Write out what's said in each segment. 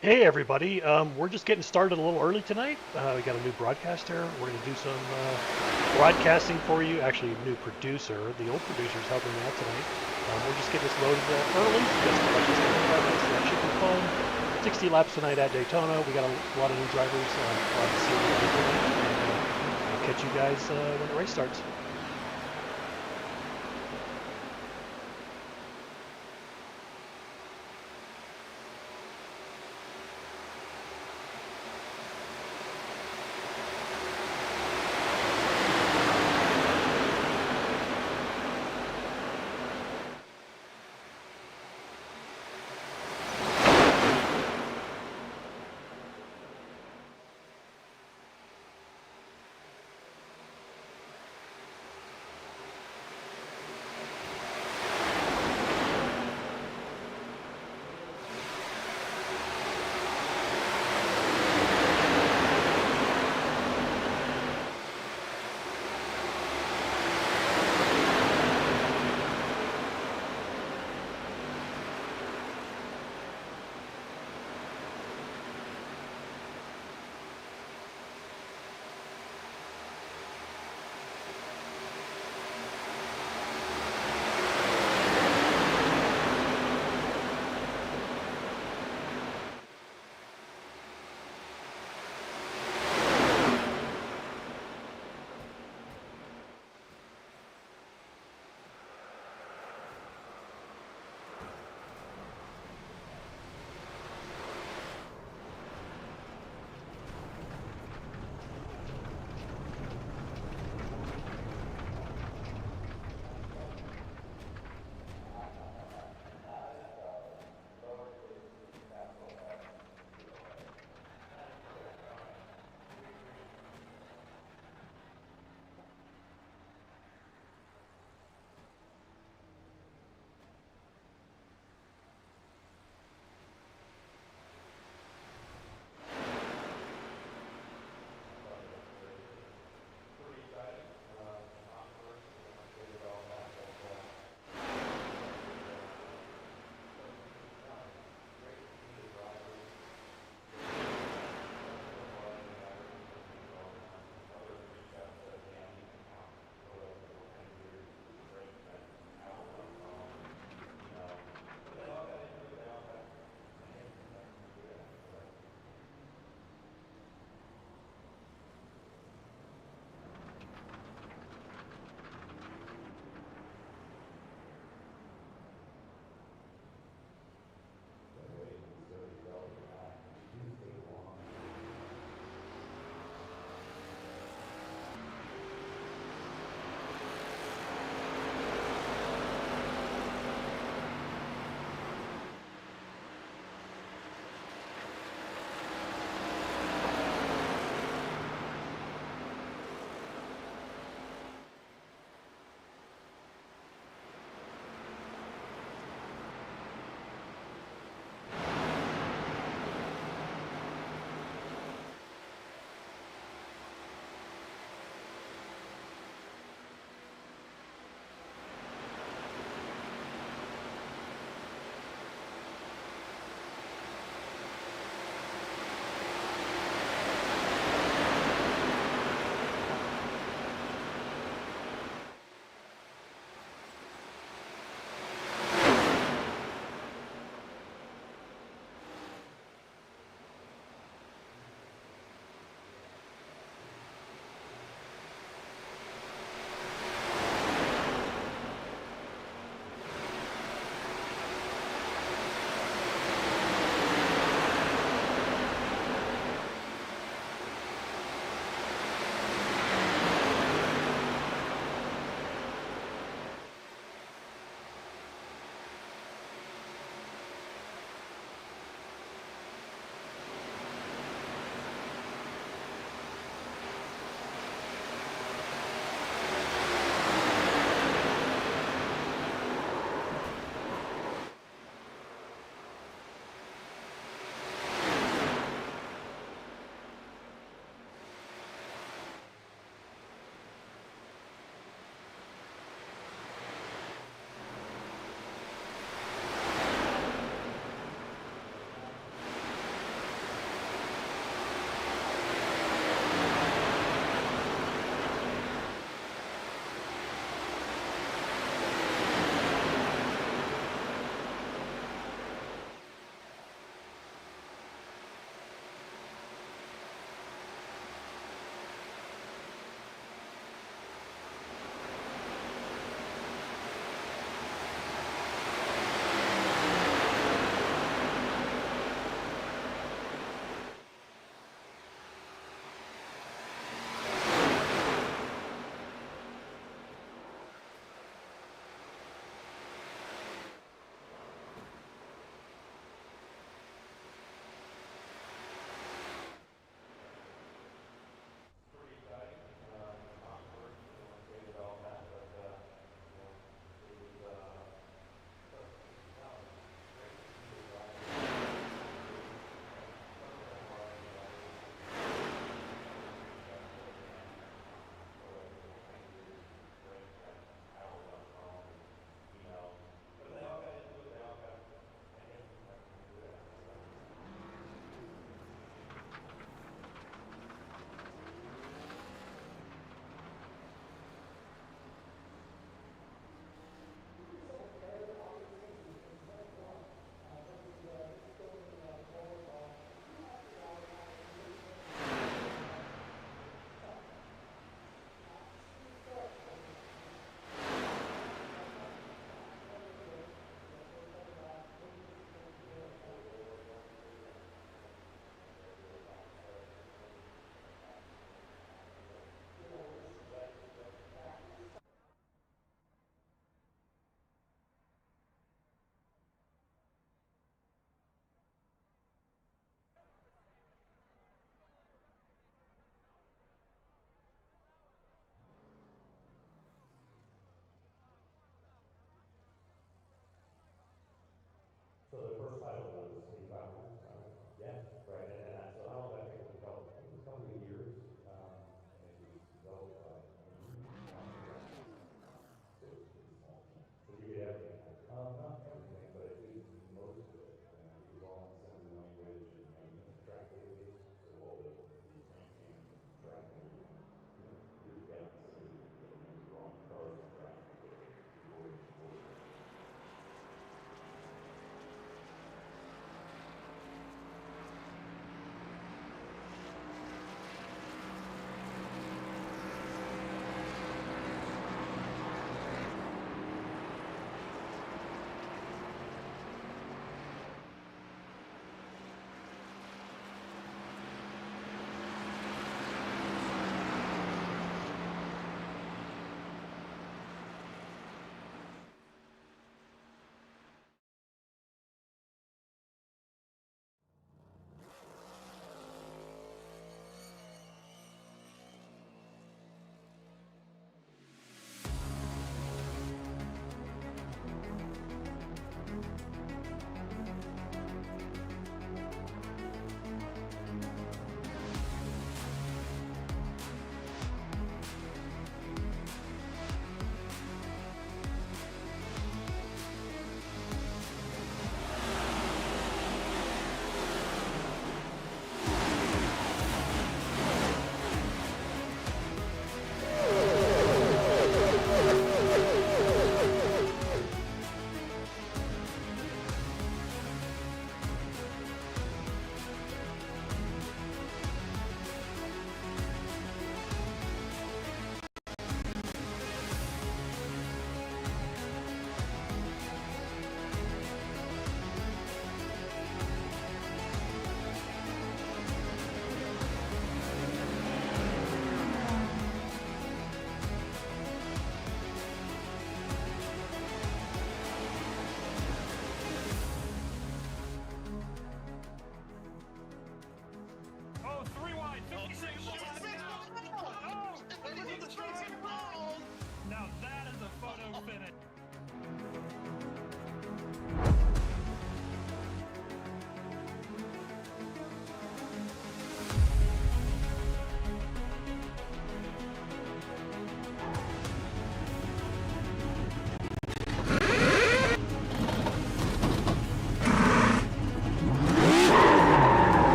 Hey everybody, we're just getting started a little early tonight. We got a new broadcaster. We're going to do some broadcasting for you. Actually, a new producer. The old producer's helping me out tonight. We're just getting this loaded early. Just to let you know that should be fun. 60 laps tonight at Daytona. We got a lot of new drivers. Glad to see everybody tonight. And I'll catch you guys when the race starts.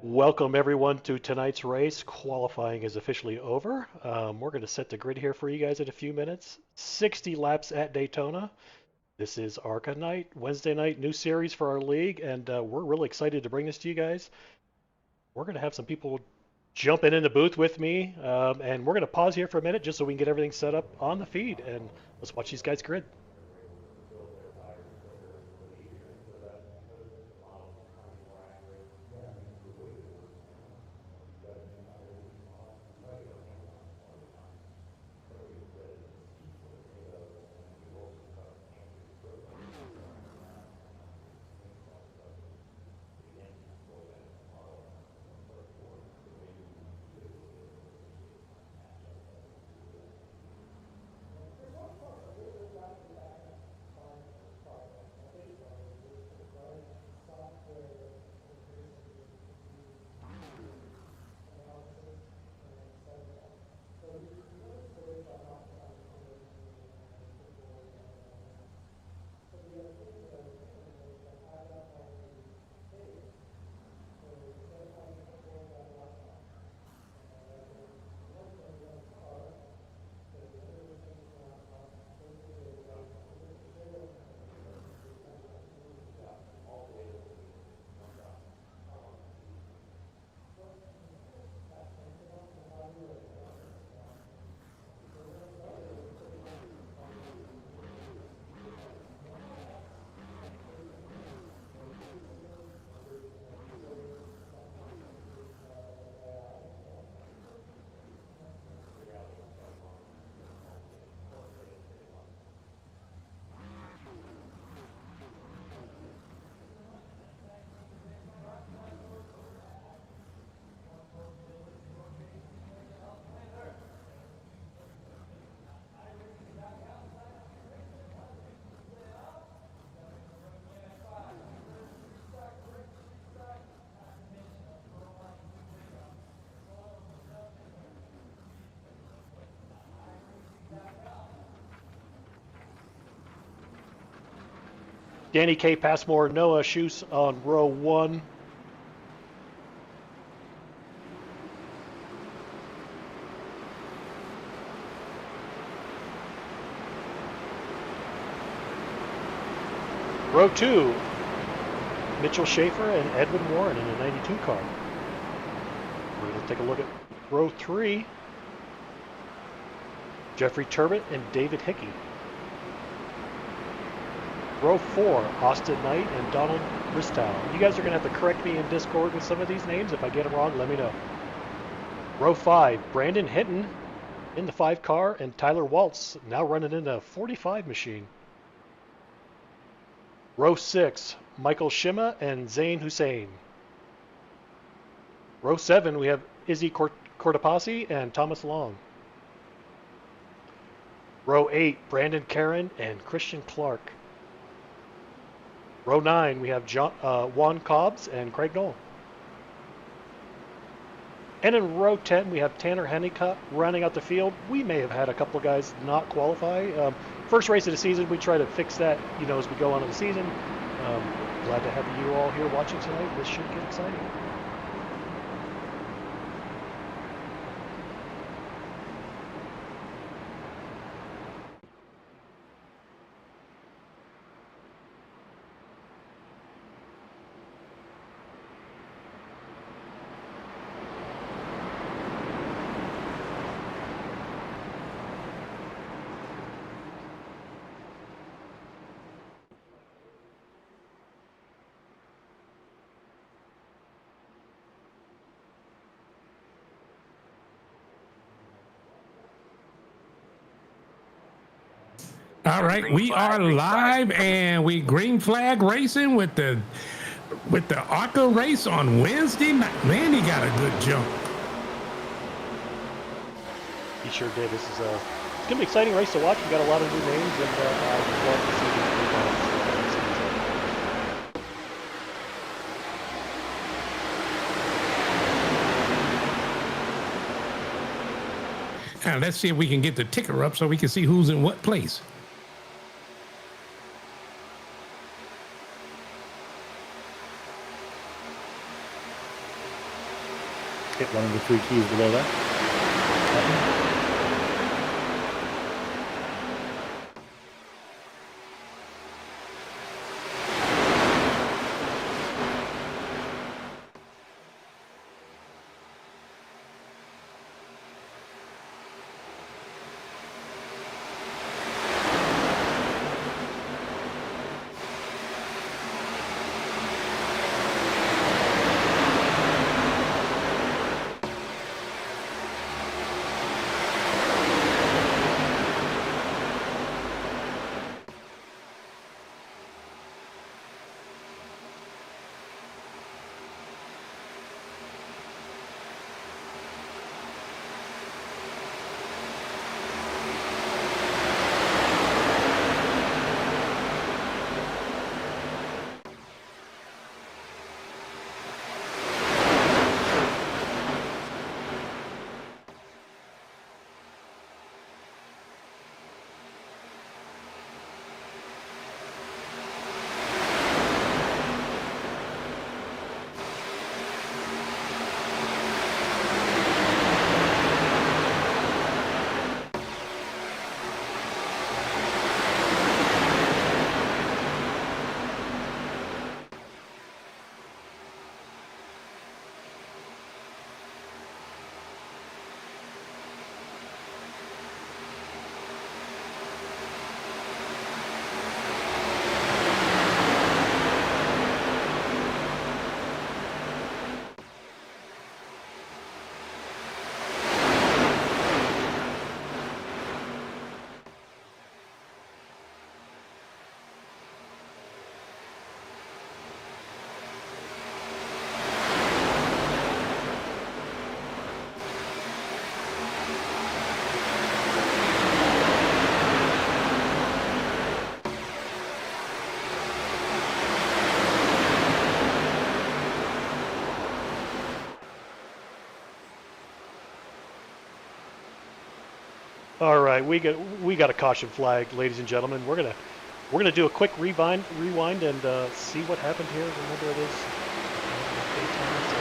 Welcome everyone to tonight's race. Qualifying is officially over. We're going to set the grid here for you guys in a few minutes. 60 laps at Daytona. This is ARCA night, Wednesday night, new series for our league, and we're really excited to bring this to you guys. We're going to have some people jumping in the booth with me, and we're going to pause here for a minute just so we can get everything set up on the feed, and let's watch these guys grid. Danny K. Passmore, Noah Schus on row 1. Row 2, Mitchell Schaefer and Edwin Warren in a 92 car. We're going to take a look at row 3, Jeffrey Turbot and David Hickey. Row 4, Austin Knight and Donald Bristow. You guys are going to have to correct me in Discord with some of these names. If I get them wrong, let me know. Row 5, Brandon Hinton in the 5 car and Tyler Waltz now running in a 45 machine. Row 6, Michael Shima and Zain Hussein. Row 7, we have Izzy Cortopassi and Thomas Long. Row 8, Brandon Karen and Christian Clark. Row 9, we have Juan Cobbs and Craig Knoll. And in row 10, we have Tanner Hennicott running out the field. We may have had a couple of guys not qualify. First race of the season, we try to fix that, as we go on in the season. Glad to have you all here watching tonight. This should get exciting. All right, we are live and we green flag racing with the ARCA race on Wednesday night. Man, he got a good jump. He sure did. This is it's gonna be an exciting race to watch. We got a lot of new names, and I'd love to see these Now let's see if we can get the ticker up so we can see who's in what place. hit one of the 3 keys below that. All right, we got a caution flag, ladies and gentlemen. We're gonna do a quick rewind and see what happened here. Remember, it is Daytona, so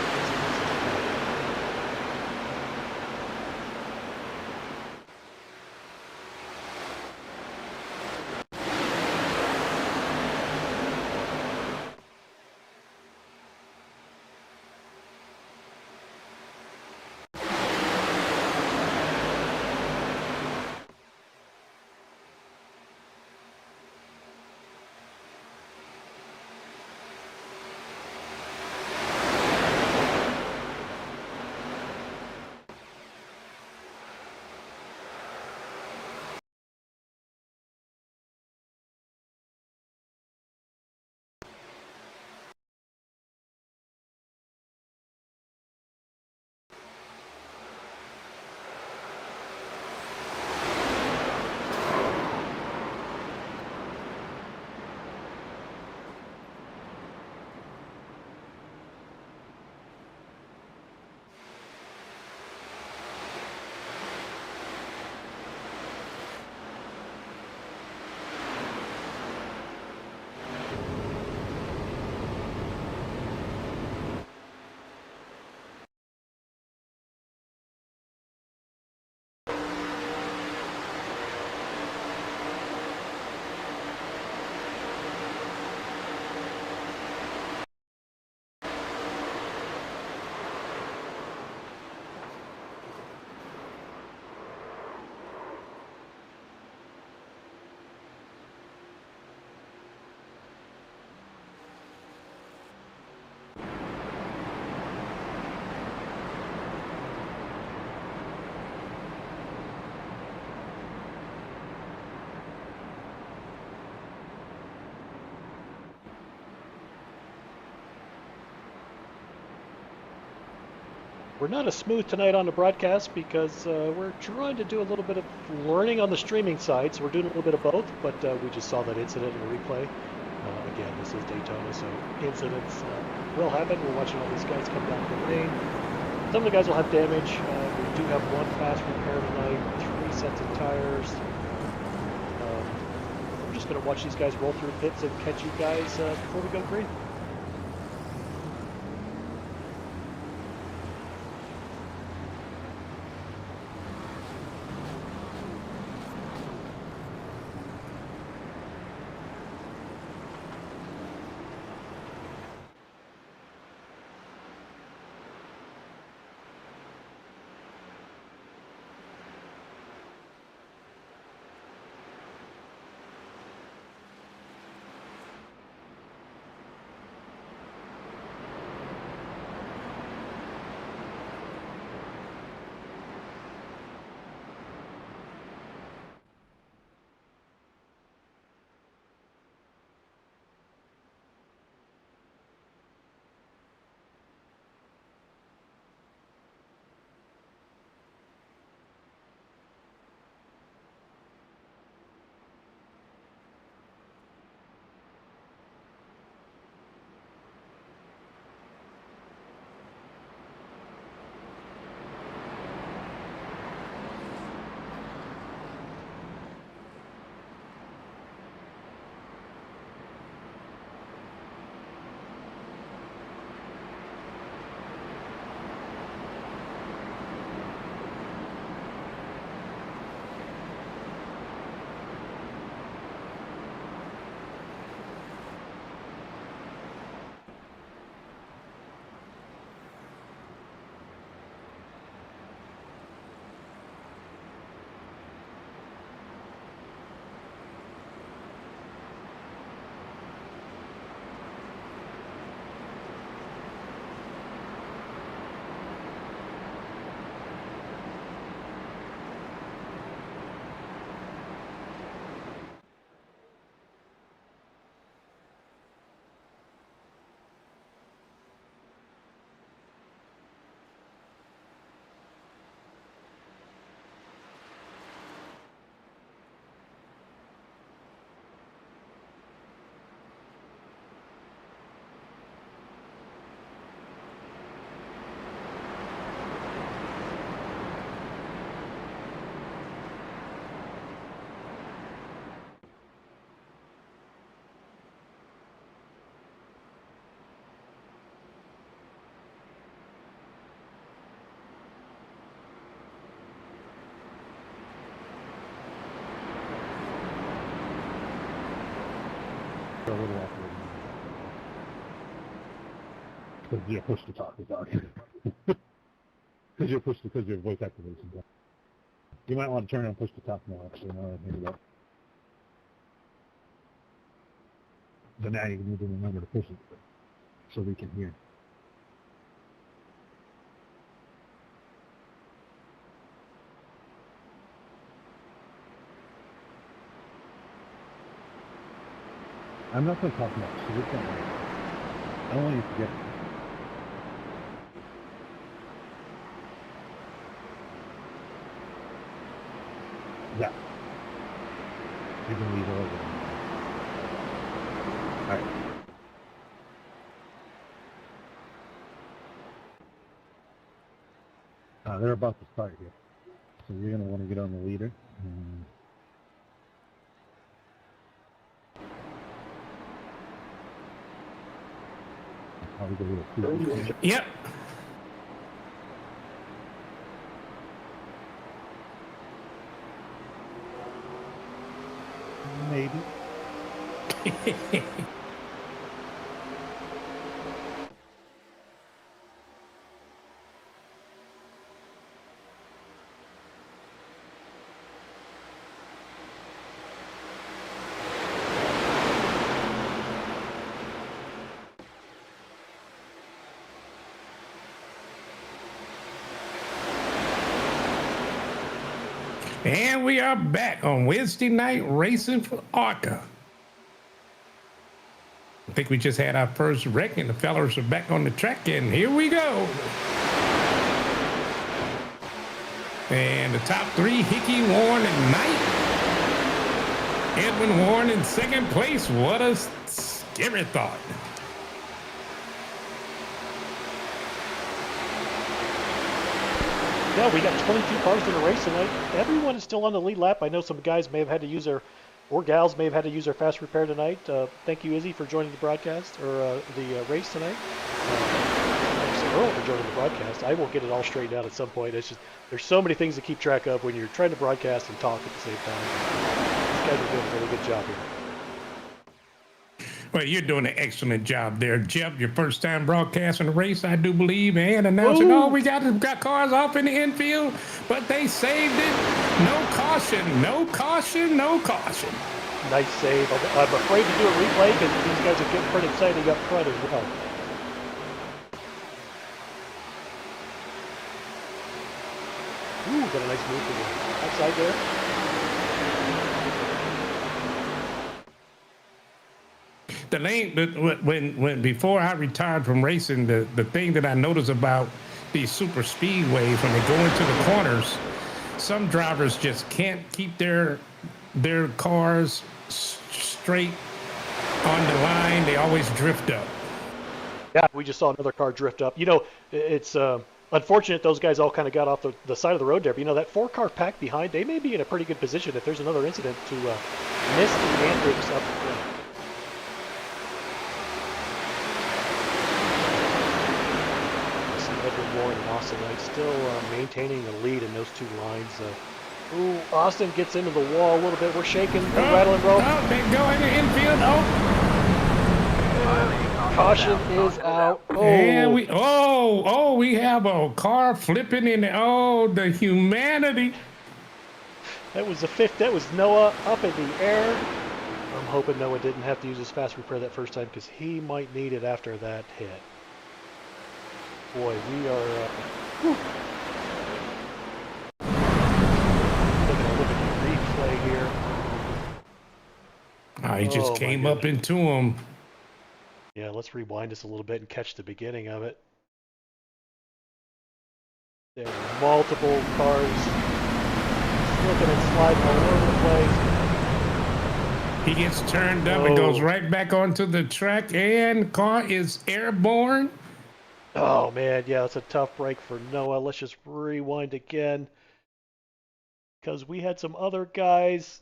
we're not as smooth tonight on the broadcast because we're trying to do a little bit of learning on the streaming side. So we're doing a little bit of both, but we just saw that incident in the replay. Again, this is Daytona, so incidents will happen. We're watching all these guys come down the lane. Some of the guys will have damage. We do have one fast repair tonight, 3 sets of tires. We're just going to watch these guys roll through pits and catch you guys before we go green. A little awkward. Because you're pushed to talk about it. Because you're pushed because your voice activation. You might want to turn on push to talk now, actually, now that I think about it. But now you need to remember to push it so we can hear. I'm not going to talk much, so we can't. I don't want you to forget. Yeah. You can leave over. Alright. They're about to start here. So you're going to want to get on the leader. Probably go a little too. Yep. Maybe. And we are back on Wednesday night racing for ARCA. I think we just had our first wreck, and the fellas are back on the track, and here we go. And the top three, Hickey, Warren, and Knight. Edwin Warren in second place. What a scary thought. Yeah, we got 22 cars in a race tonight. Everyone is still on the lead lap. I know some guys may have had to use their, or gals may have had to use their fast repair tonight. Thank you, Izzy, for joining the broadcast, or the race tonight. Thanks, Earl, for joining the broadcast. I will get it all straightened out at some point. It's just, there's so many things to keep track of when you're trying to broadcast and talk at the same time. These guys are doing a really good job here. Well, you're doing an excellent job there, Jeff. Your first time broadcasting the race, I do believe, and announcing, Ooh. oh, we got cars off in the infield, but they saved it. No caution, no caution, no caution. Nice save. I'm afraid to do a replay because these guys are getting pretty excited up front as well. Ooh, got a nice move to the outside there. The lane, when before I retired from racing, the thing that I noticed about these super speedways, when they go into the corners, some drivers just can't keep their cars straight on the line. They always drift up. Yeah, we just saw another car drift up. You know, it's unfortunate those guys all kind of got off the side of the road there. But, you know, that 4-car pack behind, they may be in a pretty good position if there's another incident to miss the Andrix up front. Warren and Austin Knight still maintaining the lead in those two lines. Ooh, Austin gets into the wall a little bit. We're shaking, rattling rope. Oh, they go in the infield. Oh. Caution is out. Oh. And we have a car flipping in the, the humanity. That was the fifth. That was Noah up in the air. I'm hoping Noah didn't have to use his fast repair that first time because he might need it after that hit. Boy, we are look at the replay here. He just came up into him. Yeah, let's rewind this a little bit and catch the beginning of it. There are multiple cars slipping and sliding all over the place. He gets turned up and goes right back onto the track, and car is airborne. Oh, man, yeah, it's a tough break for Noah. Let's just rewind again. Because we had some other guys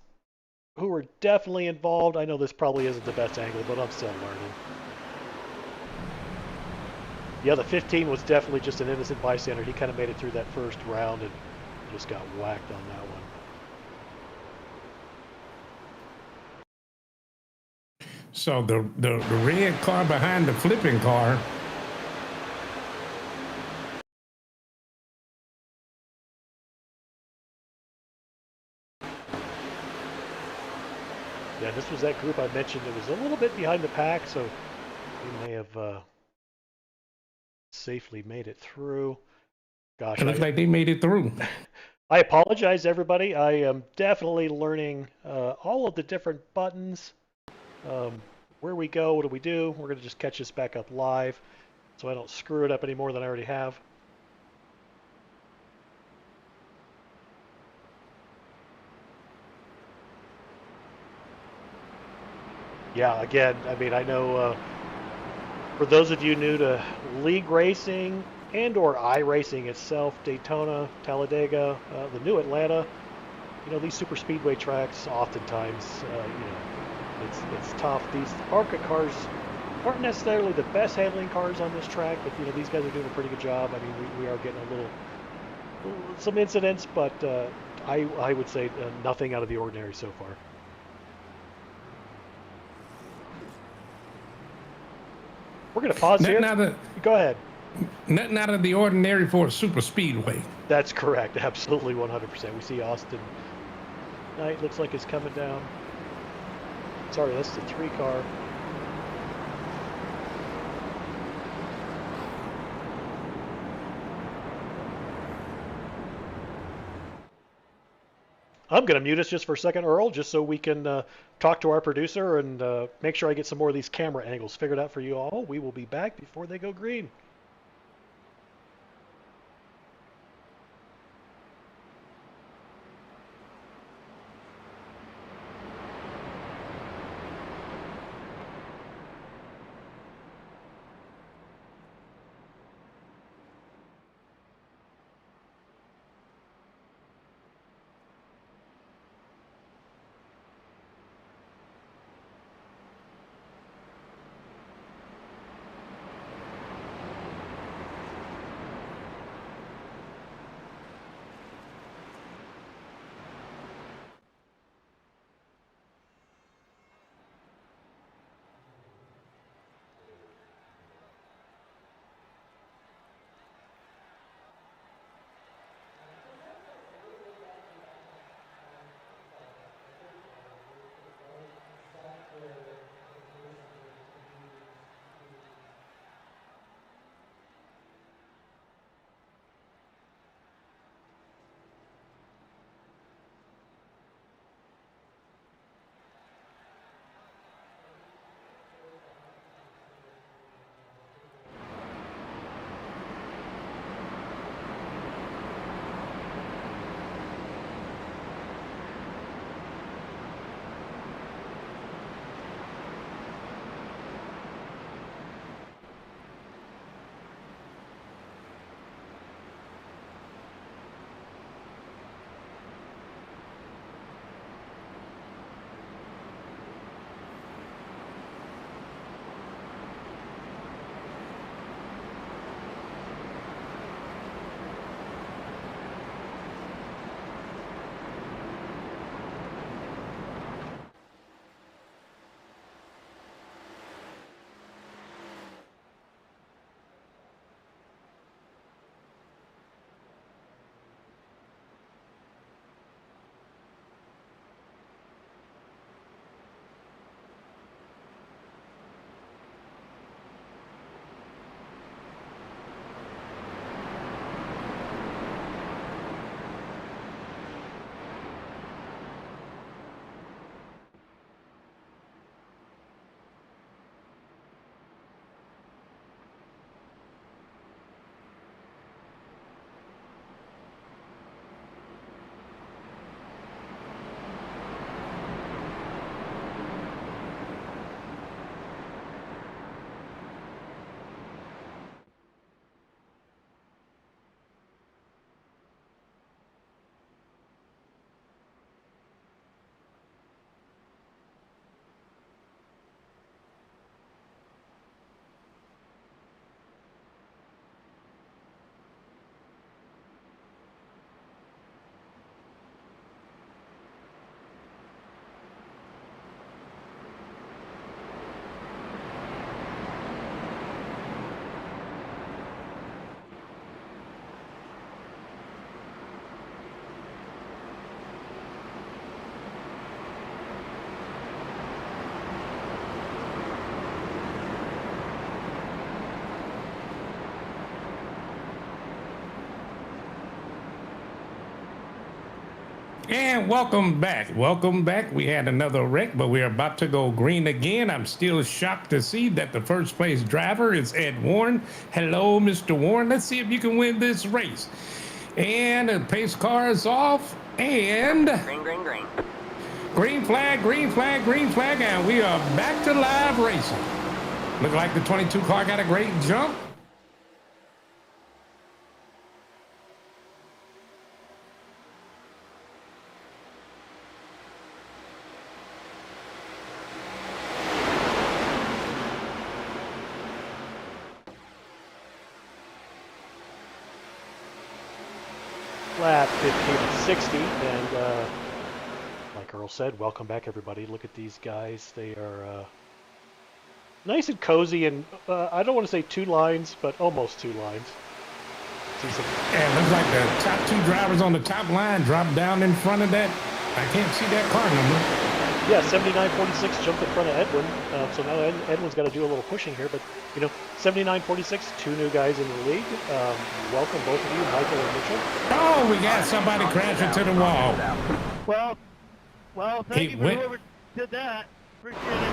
who were definitely involved. I know this probably isn't the best angle, but I'm still learning. Yeah, the 15 was definitely just an innocent bystander. He kind of made it through that first round and just got whacked on that one. So the red car behind the flipping car. Yeah, this was that group I mentioned that was a little bit behind the pack, so we may have safely made it through. Gosh, It looks like they made it through. I apologize, everybody. I am definitely learning all of the different buttons. Where we go, what do we do? We're going to just catch this back up live so I don't screw it up any more than I already have. Yeah, again, I mean, I know for those of you new to league racing and or iRacing itself, Daytona, Talladega, the new Atlanta, you know, these super speedway tracks oftentimes, you know, it's tough. These ARCA cars aren't necessarily the best handling cars on this track, but you know, these guys are doing a pretty good job. I mean, we are getting some incidents, but I would say nothing out of the ordinary so far. We're going to pause here. Go ahead. Nothing out of the ordinary for a super speedway. That's correct. Absolutely 100%. We see Austin Knight looks like it's coming down. Sorry, that's the 3 car. I'm going to mute us just for a second, Earl, just so we can talk to our producer and make sure I get some more of these camera angles figured out for you all. We will be back before they go green. And welcome back. Welcome back. We had another wreck, but we're about to go green again. I'm still shocked to see that the first place driver is Ed Warren. Hello, Mr. Warren. Let's see if you can win this race. And the pace car is off. And Green, green, green. green flag, green flag, green flag. And we are back to live racing. Look like the 22 car got a great jump. Lap 15 and 60, and like Earl said, welcome back everybody. Look at these guys. They are nice and cozy, and I don't want to say two lines, but almost two lines. See some... And looks like the top two drivers on the top line dropped down in front of that. I can't see that car number. Yeah, 79.46 jumped in front of Edwin, so now Edwin's got to do a little pushing here, but, you know, 79.46, two new guys in the league. Welcome, both of you, Michael and Mitchell. Oh, we got somebody crashing into the wall. Well, thank you for whoever did that. Appreciate it.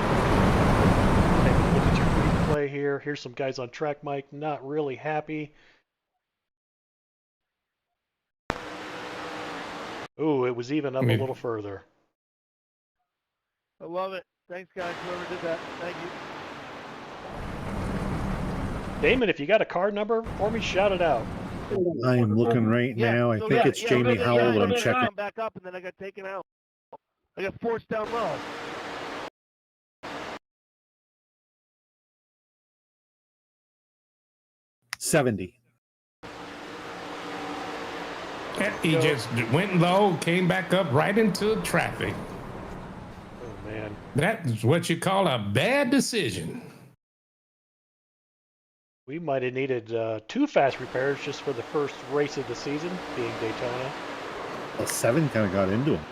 Take a look at your replay here. Here's some guys on track, Mike, not really happy. Ooh, it was even up a little further. I love it. Thanks, guys, whoever did that. Thank you. Damon, if you got a card number for me, shout it out. I am looking right now. I think it's Jamie Howell, but I'm checking. Come back up, and then I got taken out. I got forced down low. $70. He just went low, came back up right into traffic. Oh, man. That's what you call a bad decision. We might have needed two fast repairs just for the first race of the season, being Daytona. Well, 7 kind of got into him.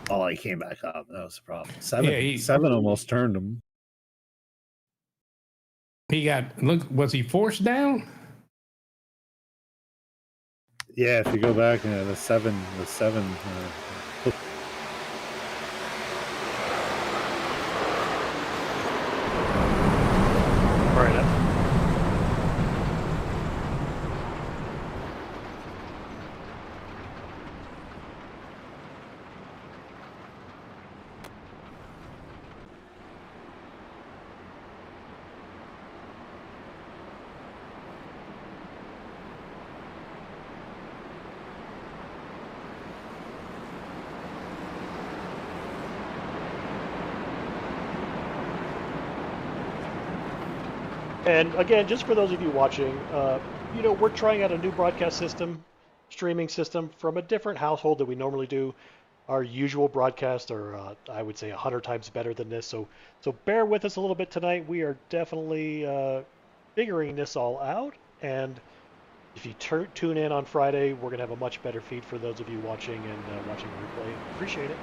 Oh, he came back up. That was the problem. 7 almost turned him. He got, look, was he forced down? Yeah, if you go back, the 7. Right up. And again, just for those of you watching, you know, we're trying out a new broadcast system, streaming system from a different household that we normally do. Our usual broadcasts are, I would say, 100 times better than this. So bear with us a little bit tonight. We are definitely figuring this all out. And if you tune in on Friday, we're going to have a much better feed for those of you watching and watching the replay. Appreciate it.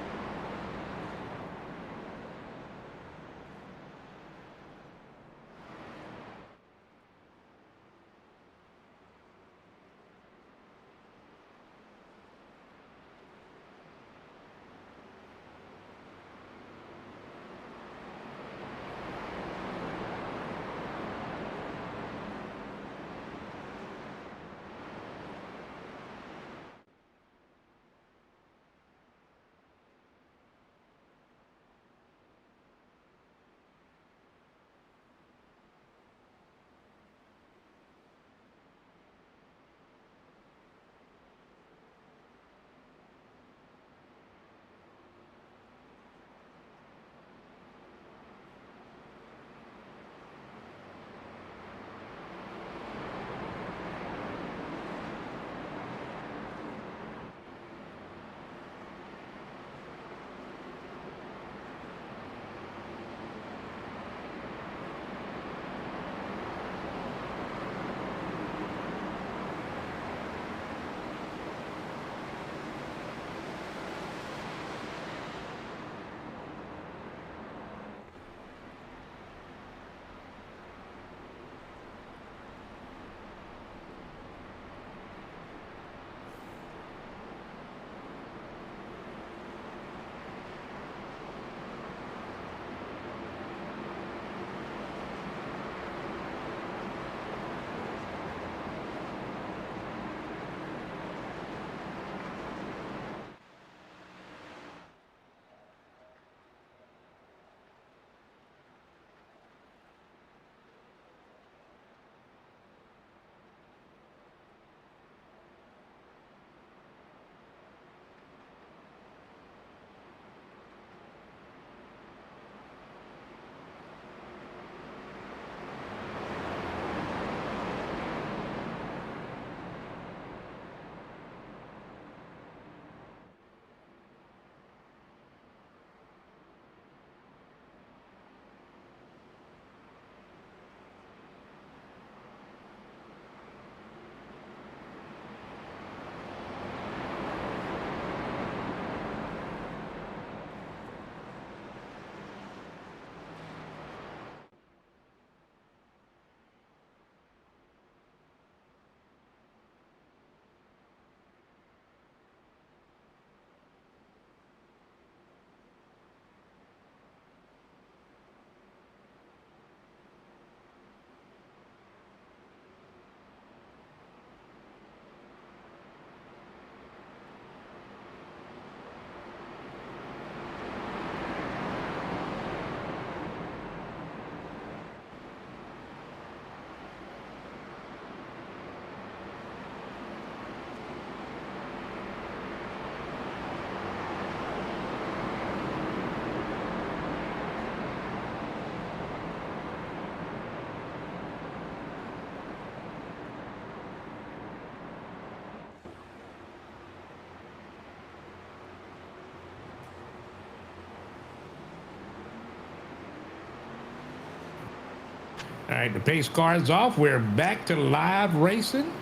All right, the pace car is off. We're back to live racing.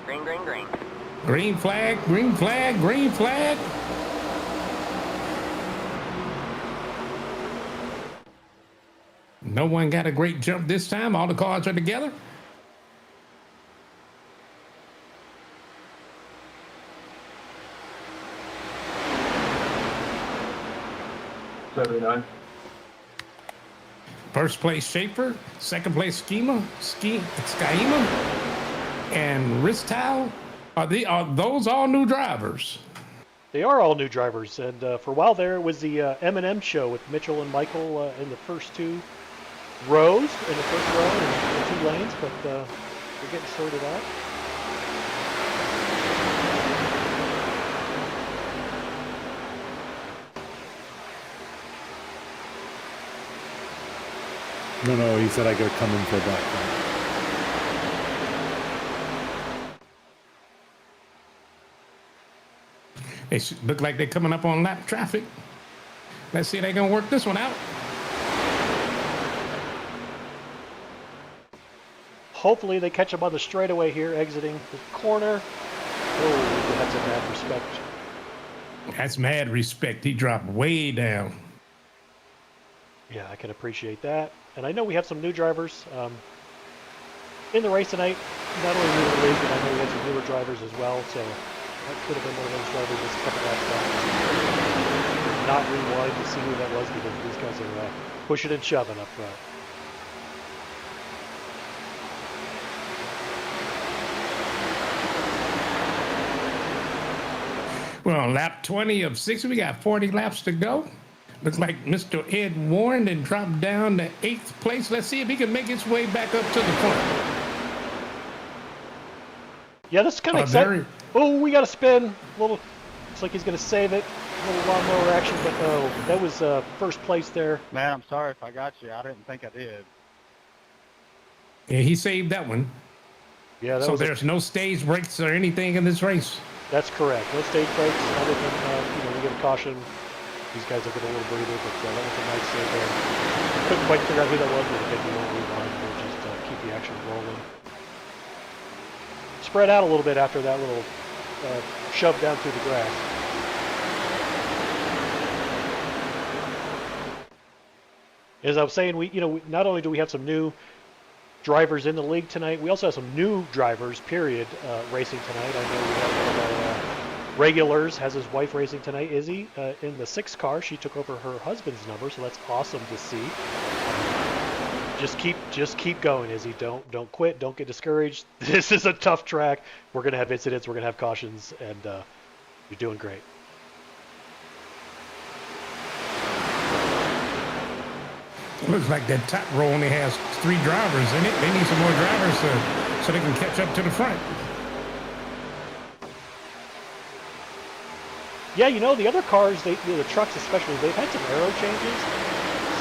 Green, green, green. Green flag, green flag, green flag. No one got a great jump this time. All the cars are together. First place Schaefer, second place Schema, and Ristow. Are those all new drivers? They are all new drivers, and for a while there it was the M&M show with Mitchell and Michael in the first two rows, in the first row, and the 2 lanes, but we're getting sorted out. No, he said I gotta come in for a black flag. They look like they're coming up on lap traffic. Let's see if they're gonna work this one out. Hopefully they catch him on the straightaway here, exiting the corner. Oh, that's a mad respect. That's mad respect. He dropped way down. Yeah, I can appreciate that. And I know we have some new drivers in the race tonight. Not only new to the league, but I know we had some newer drivers as well. So that could have been one of those drivers just a couple laps back. Not rewind to see who that was because these guys are pushing and shoving up front. We're on lap 20 of 60. We got 40 laps to go. Looks like Mr. Ed Warren then dropped down to 8th place. Let's see if he can make his way back up to the front. Yeah, this is kind of exciting. Oh, we got a spin. Looks like he's going to save it. A little lawnmower action, but oh, that was first place there. Man, I'm sorry if I got you. I didn't think I did. Yeah, he saved that one. Yeah, that so was there's no stage breaks or anything in this race. That's correct. No stage breaks other than, we get a caution. These guys will get a little breather, but that was a nice save there. Couldn't quite figure out who that was, but again, we won't rewind. We'll just keep the action rolling. Spread out a little bit after that little shove down through the grass. As I was saying, we not only do we have some new drivers in the league tonight, we also have some new drivers, period, racing tonight. I know we have one of our regulars, has his wife racing tonight, Izzy, in the 6 car. She took over her husband's number, so that's awesome to see. Just keep going, Izzy. Don't quit. Don't get discouraged. This is a tough track. We're gonna have incidents. We're gonna have cautions, and you're doing great. Looks like that top row only has 3 drivers in it. They need some more drivers so they can catch up to the front. Yeah, the other cars, the trucks especially, they've had some aero changes.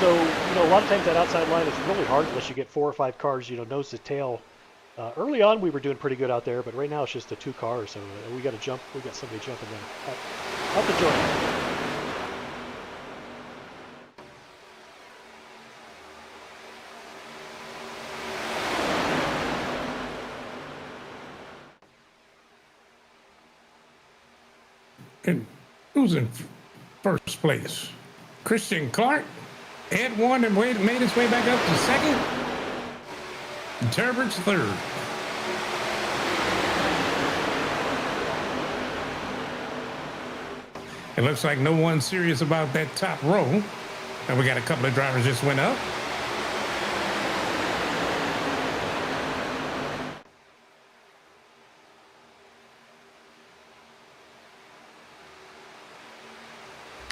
So, a lot of times that outside line is really hard unless you get 4 or 5 cars, nose to tail. Early on, we were doing pretty good out there, but right now it's just the 2 cars. So we got to jump. We got somebody jumping there. Out the joint. And who's in first place? Christian Clark. Ed won and made his way back up to 2nd. Turbert's 3rd. It looks like no one's serious about that top row. And we got a couple of drivers just went up.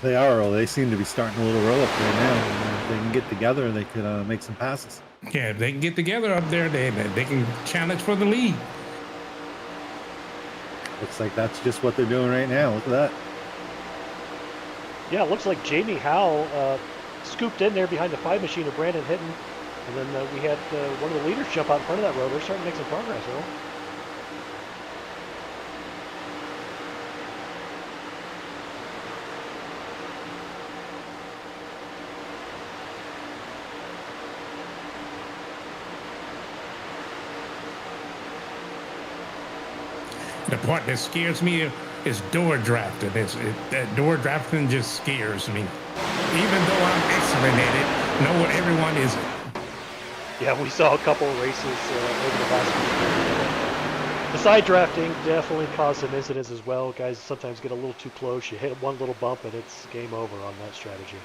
They are. They seem to be starting a little roll up right now. And if they can get together, they could make some passes. Yeah, if they can get together up there, they can challenge for the lead. Looks like that's just what they're doing right now. Look at that. Yeah, it looks like Jamie Howell scooped in there behind the 5 machine of Brandon Hinton. And then we had one of the leaders jump out in front of that row. They're starting to make some progress, Earl. The part that scares me is door drafting. That door drafting just scares me. Even though I'm excellent at it, know what everyone isn't. Yeah, we saw a couple of races over the last week. The side drafting definitely caused some incidents as well. Guys sometimes get a little too close. You hit one little bump and it's game over on that strategy.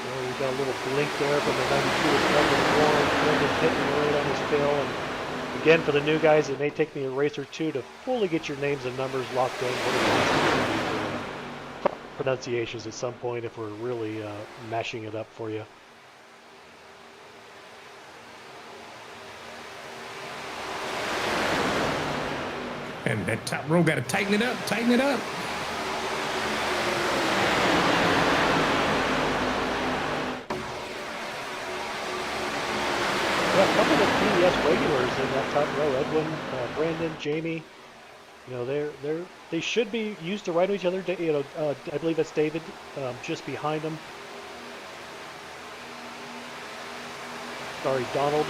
So we got a little blink there from the 92 to 71. Brendan hitting right on his fill. And again, for the new guys, it may take me a race or two to fully get your names and numbers locked in. Pronunciations at some point if we're really mashing it up for you. And that top row got to tighten it up, tighten it up. Yeah, a couple of PDS regulars in that top row. Edwin, Brandon, Jamie. You know, they should be used to ride with each other. You know, I believe that's David, just behind them. Sorry, Donald.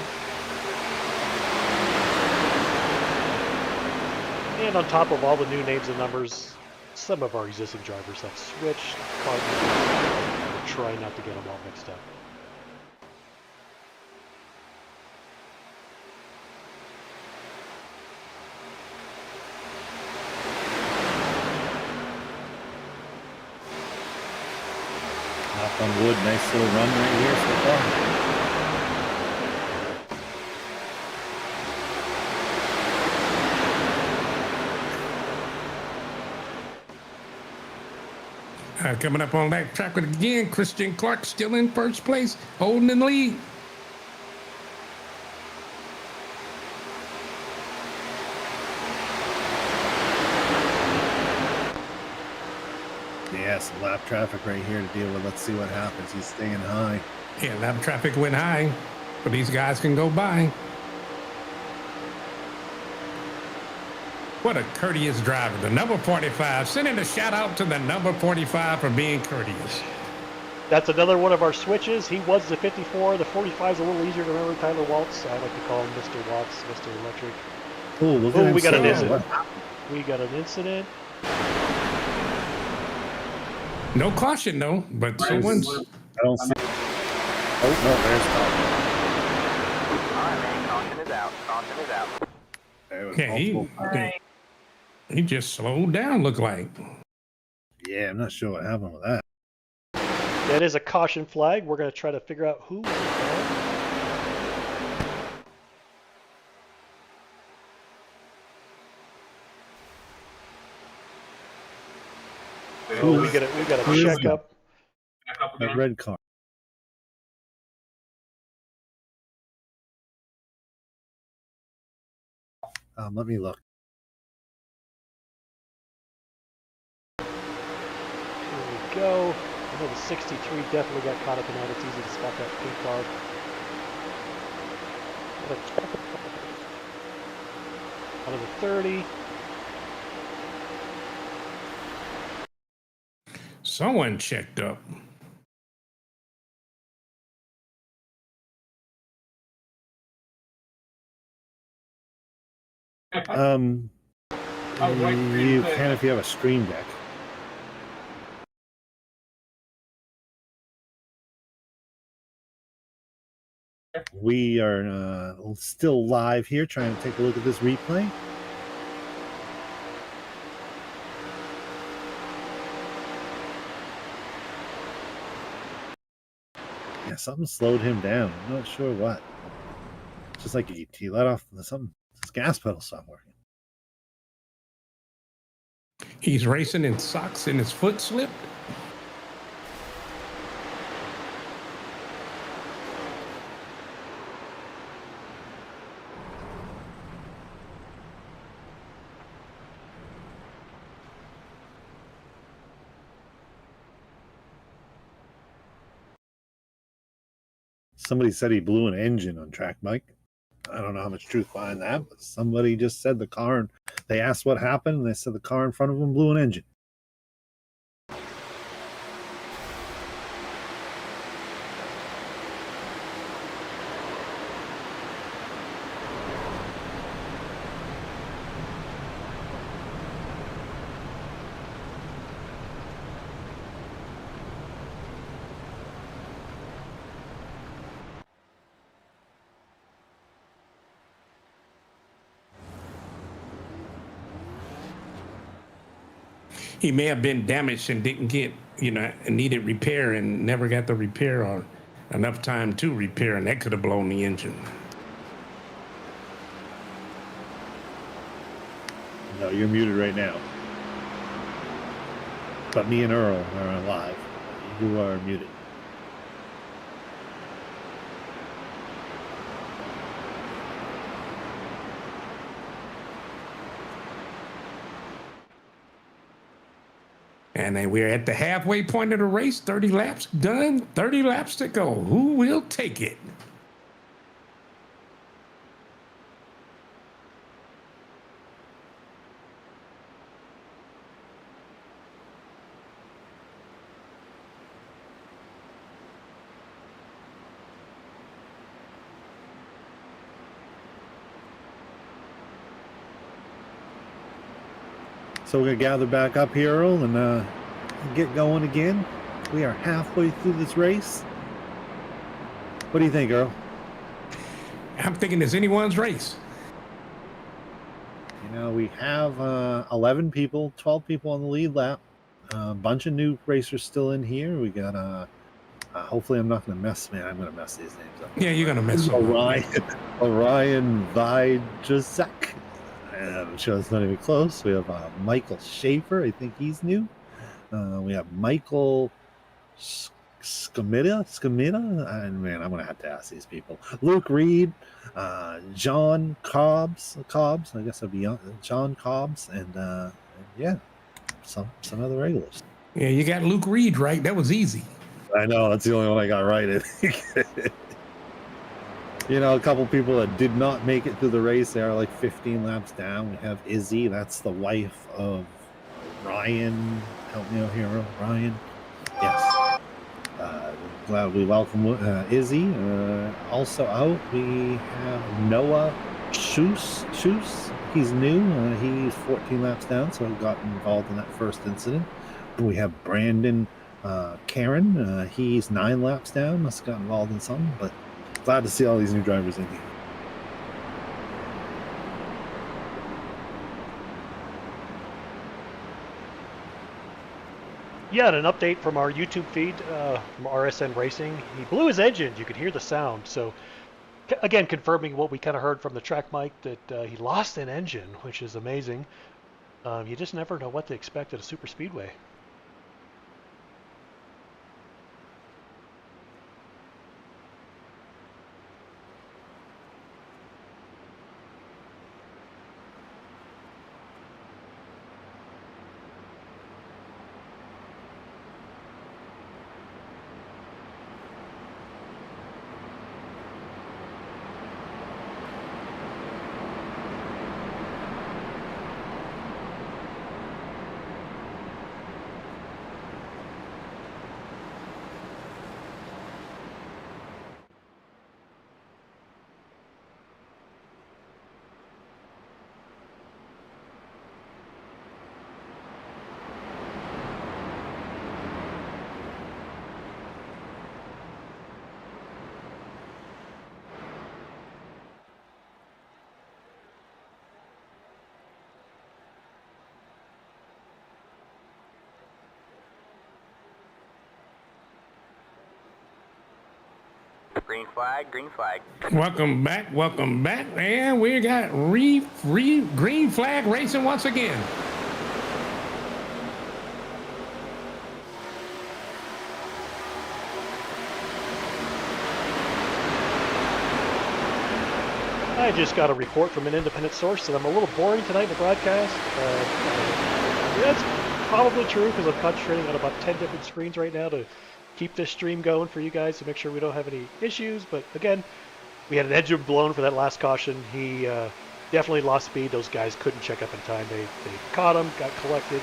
And on top of all the new names and numbers, some of our existing drivers have switched car numbers. We're trying not to get them all mixed up. Knock on wood, nice little run right here so far. Coming up on that track with again, Christian Clark still in first place, holding in the lead. Yeah, some lap traffic right here to deal with. Let's see what happens. He's staying high. Yeah, lap traffic went high, but these guys can go by. What a courteous driver. The number 45, sending a shout out to the number 45 for being courteous. That's another one of our switches. He was the 54. The 45 is a little easier to remember. Tyler Waltz. I like to call him Mr. Waltz, Mr. Electric. Oh, look at him. We got an slow. incident. We got an incident. No caution, though, but someone's... I don't see. Oh, no, there's caution. All right, man. Caution is out. Caution is out. There was Yeah, he just slowed down, looked like. Yeah, I'm not sure what happened with that. That is a caution flag. We're going to try to figure out who was involved. Oh, we got to check up. That red car. Let me look. Here we go. I know the 63 definitely got caught up in that. It's easy to spot that pink car. Out of the 30. Someone checked up. You can if you have a stream deck. We are still live here trying to take a look at this replay. Yeah, something slowed him down. I'm not sure what. Just like he let off something. His gas pedal stopped working. He's racing in socks and his foot slipped. Somebody said he blew an engine on track, Mike. I don't know how much truth behind that, but somebody just said the car, and they asked what happened, and they said the car in front of him blew an engine. he may have been damaged and didn't get, needed repair and never got the repair or enough time to repair, and that could have blown the engine. No, you're muted right now. But me and Earl are live. You are muted. And then we're at the halfway point of the race. 30 laps done, 30 laps to go. Who will take it? So we're going to gather back up here, Earl, and get going again. We are halfway through this race. What do you think, Earl? I'm thinking it's anyone's race. We have 11 people, 12 people on the lead lap. A bunch of new racers still in here. We got, hopefully I'm not going to mess, man, I'm going to mess these names up. Yeah, you're going to mess up. Orion Vajacek. I'm sure it's not even close. We have Michael Schaefer. I think he's new. We have Michael Scamita. And man, I'm going to have to ask these people. Luke Reed, John Cobbs. I guess it'll be John Cobbs, and yeah, some other regulars. Yeah, you got Luke Reed right. That was easy. I know, that's the only one I got right. I think. A couple people that did not make it through the race. They are like 15 laps down. We have Izzy. That's the wife of Ryan. Help me out here, Ryan. Yes. Glad we welcome Izzy. Also out, we have Noah Schuss. He's new. He's 14 laps down, so he got involved in that first incident. We have Brandon Karen. He's 9 laps down. Must have got involved in something, but glad to see all these new drivers in here. Yeah, and an update from our YouTube feed from RSN Racing. He blew his engine. You could hear the sound. So, again, confirming what we kind of heard from the track mic, that he lost an engine, which is amazing. You just never know what to expect at a super speedway. Green flag, green flag. Welcome back. And we got green flag racing once again. I just got a report from an independent source that I'm a little boring tonight in the broadcast. That's probably true because I'm concentrating on about 10 different screens right now to keep this stream going for you guys to make sure we don't have any issues. But again, we had an engine blown for that last caution. He definitely lost speed. Those guys couldn't check up in time. They caught him, got collected.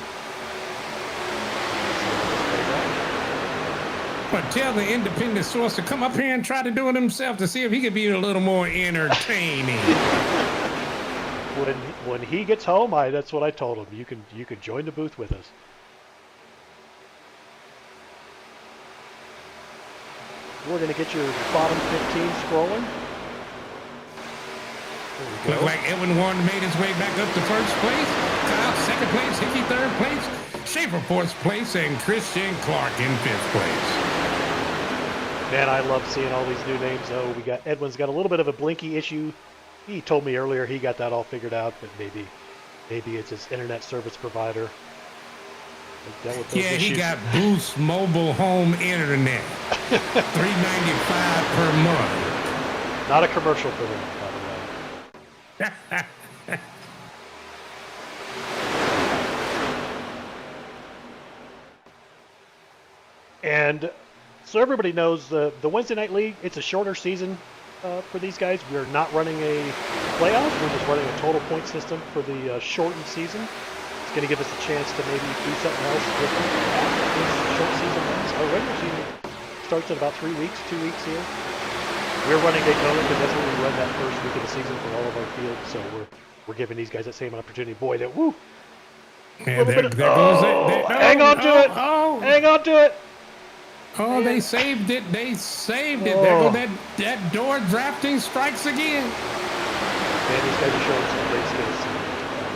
But tell the independent source to come up here and try to do it himself to see if he could be a little more entertaining. When he gets home, that's what I told him. You can join the booth with us. We're going to get your bottom 15 scrolling. There we Look go. like Edwin Warren made his way back up to first place. Kyle second place, Hickey third place, Schaefer fourth place, and Christian Clark in fifth place. Man, I love seeing all these new names. Oh, we got Edwin's got a little bit of a blinky issue. He told me earlier he got that all figured out, but maybe it's his internet service provider. They've dealt with those Yeah, he issues. got Boost Mobile Home Internet, $3.95 per month. Not a commercial for them, by the way. And so everybody knows the Wednesday Night League, it's a shorter season for these guys. We're not running a playoff. We're just running a total point system for the shortened season. It's going to give us a chance to maybe do something else different after this short season ends. Our regular season starts in about 3 weeks, 2 weeks here. We're running Daytona because that's when we run that first week of the season for all of our fields. So we're giving these guys that same opportunity. Boy, that woo! Yeah, there goes it. Hang on to it! Oh, Hang on to it! oh, they saved it. They saved it. There Oh. go that door drafting strikes again. Man, these guys are showing some great skills.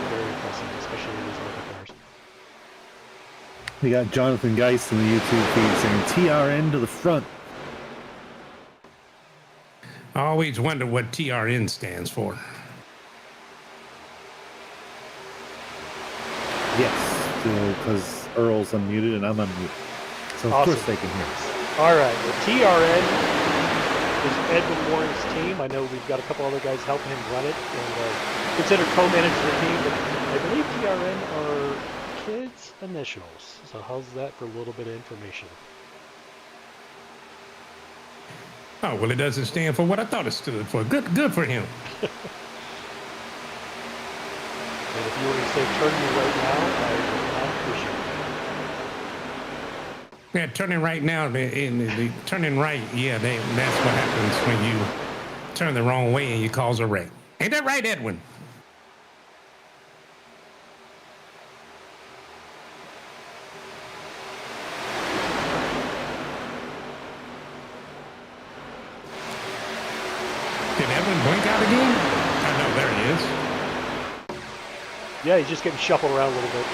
Very impressive, especially in these older cars. We got Jonathan Geist in the YouTube feed saying TRN to the front. I always wonder what TRN stands for. Yes, because Earl's unmuted and I'm unmuted. So of Awesome. course they can hear us. All right, the TRN is Edwin Warren's team. I know we've got a couple other guys helping him run it and considered co-manage the team, but I believe TRN are kids' initials. So how's that for a little bit of information? Oh, well, it doesn't stand for what I thought it stood for. Good for him. And if you were to say turn me right now, I would not appreciate it. Yeah, turning right now, the turning right, yeah, that's what happens when you turn the wrong way and you cause a wreck. Ain't that right, Edwin? Did Edwin blink out again? Oh, no, there he is. Yeah, he's just getting shuffled around a little bit.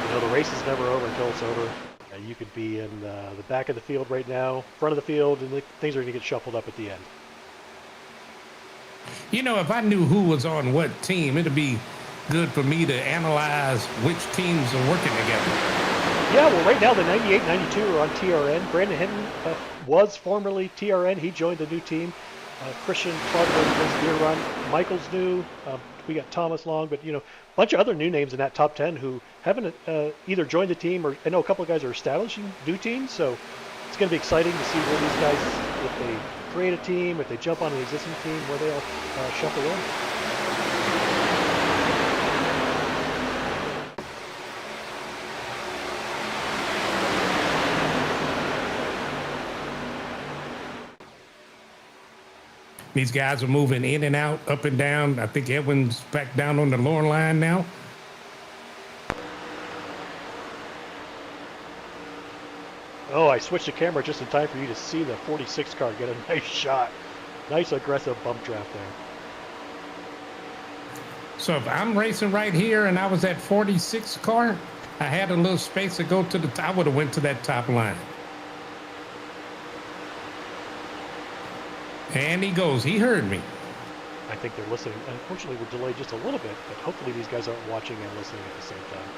You know, the race is never over until it's over. You could be in the back of the field right now, front of the field, and things are going to get shuffled up at the end. You know, if I knew who was on what team, it'd be good for me to analyze which teams are working together. Yeah, well, right now the 98-92 are on TRN. Brandon Hinton was formerly TRN. He joined the new team. Christian Clark was year run. Michael's new. We got Thomas Long, but you know, a bunch of other new names in that top 10 who haven't either joined the team or I know a couple of guys are establishing new teams. So it's going to be exciting to see where these guys, if they create a team, if they jump on an existing team, where they all shuffle in. These guys are moving in and out, up and down. I think Edwin's back down on the lower line now. Oh, I switched the camera just in time for you to see the 46 car get a nice shot. Nice aggressive bump draft there. So if I'm racing right here and I was at 46 car, I had a little space to go to the top. I would have went to that top line. And he goes. He heard me. I think they're listening. Unfortunately, we're delayed just a little bit, but hopefully these guys aren't watching and listening at the same time.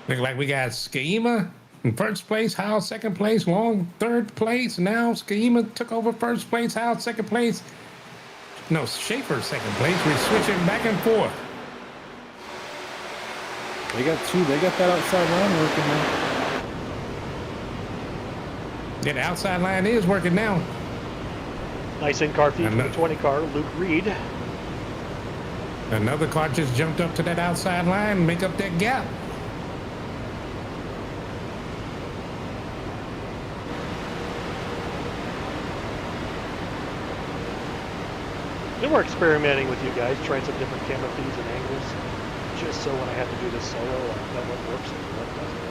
Look like we got Schema in first place, Howell second place, Long third place. Now Schema took over first place, Howell second place. No, Schaefer second place. We're switching back and forth. They got two. They got that outside line working now. Yeah, the outside line is working now. Nice in-car feed from the 20 car, Luke Reed. Another car just jumped up to that outside line and make up that gap. It we're experimenting with you guys, trying some different camera feeds and angles, just so when I have to do this solo, I know what works and what doesn't.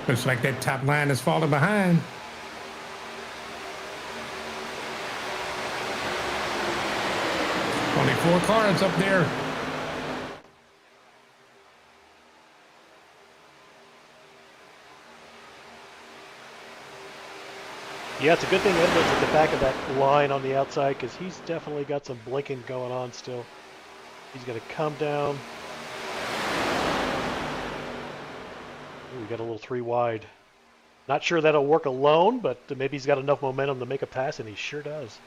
Looks like that top line is falling behind. Only 4 cars up there. Yeah, it's a good thing Edward's at the back of that line on the outside, because he's definitely got some blinking going on still. He's going to come down. Ooh, we got a little 3 wide. Not sure that'll work alone, but maybe he's got enough momentum to make a pass, and he sure does.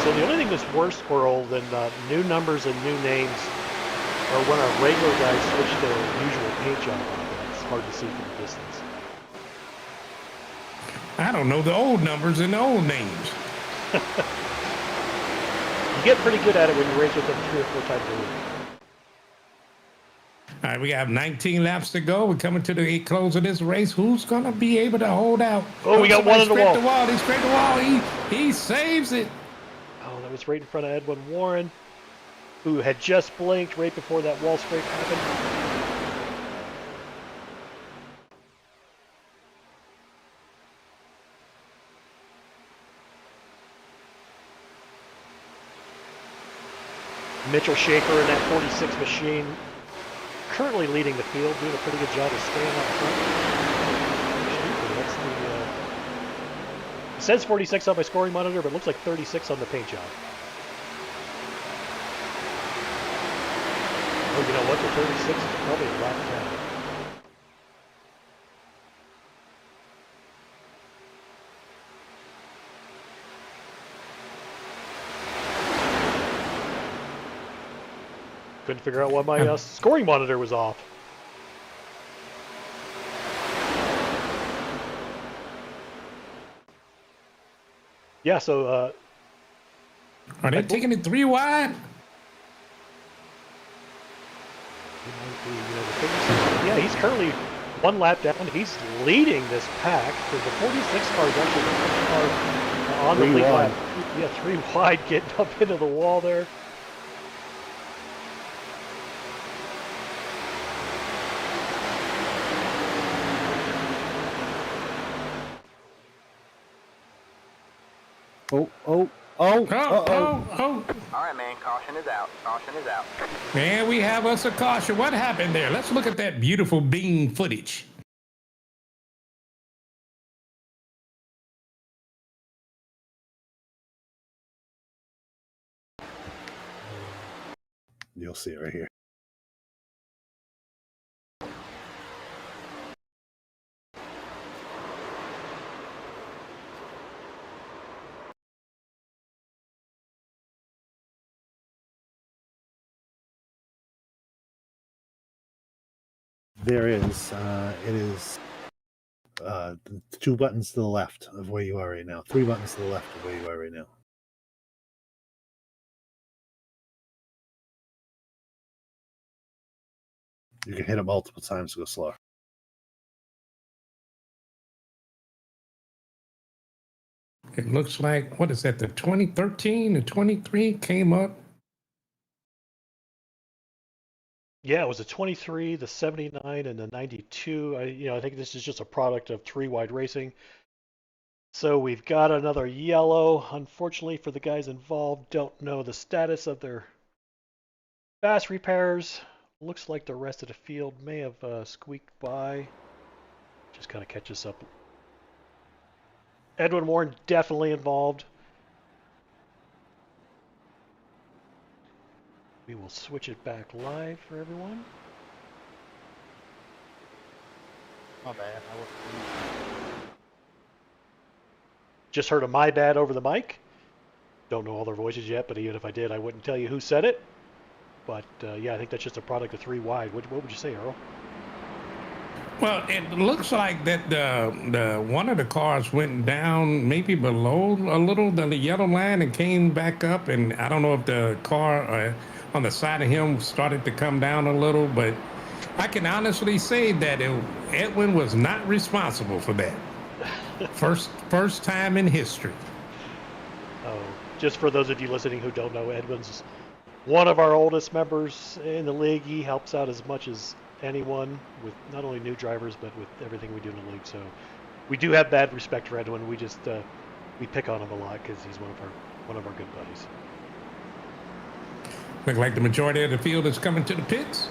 So the only thing that's worse, Earl, than new numbers and new names are when our regular guys switch their usual paint job on. It's hard to see from a distance. I don't know the old numbers and the old names. You get pretty good at it when you race with them 3 or 4 times a week. All right, we have 19 laps to go. We're coming to the close of this race. Who's going to be able to hold out? Oh, we got one on the wall. He scraped the wall. He saves it. Oh, that was right in front of Edwin Warren, who had just blinked right before that wall scrape happened. Mitchell Schaefer in that 46 machine, currently leading the field, doing a pretty good job of staying up front. That's the, it says 46 on my scoring monitor, but it looks like 36 on the paint job. Oh, you know what? The 36 is probably a lap down. Couldn't figure out why my scoring monitor was off. Yeah, so are they taking it 3 wide? Yeah, he's currently 1 lap down. He's leading this pack because the 46 car is actually the first car on the lead lap. Yeah, 3 wide, getting up into the wall there. Oh. Oh. All right, man. Caution is out. Caution is out. And we have us a caution. What happened there? Let's look at that beautiful beam footage. You'll see it right here. There is, it is 2 buttons to the left of where you are right now. 3 buttons to the left of where you are right now. You can hit it multiple times to go slower. It looks like, what is that, the 2013, the 23 came up. Yeah, it was a 23, the 79, and the 92. I think this is just a product of 3 wide racing. So we've got another yellow. Unfortunately for the guys involved, don't know the status of their fast repairs. Looks like the rest of the field may have squeaked by. Just kind of catch us up. Edwin Warren definitely involved. We will switch it back live for everyone. My bad. Just heard a my bad over the mic. Don't know all their voices yet, but even if I did, I wouldn't tell you who said it. But yeah, I think that's just a product of 3 wide. What would you say, Earl? Well, it looks like that the one of the cars went down maybe below a little the yellow line and came back up, and I don't know if the car on the side of him started to come down a little, but I can honestly say that Edwin was not responsible for that. First time in history. Oh, just for those of you listening who don't know, Edwin's one of our oldest members in the league. He helps out as much as anyone with not only new drivers but with everything we do in the league. So we do have bad respect for Edwin. We just we pick on him a lot because he's one of our good buddies. Look like the majority of the field is coming to the pits.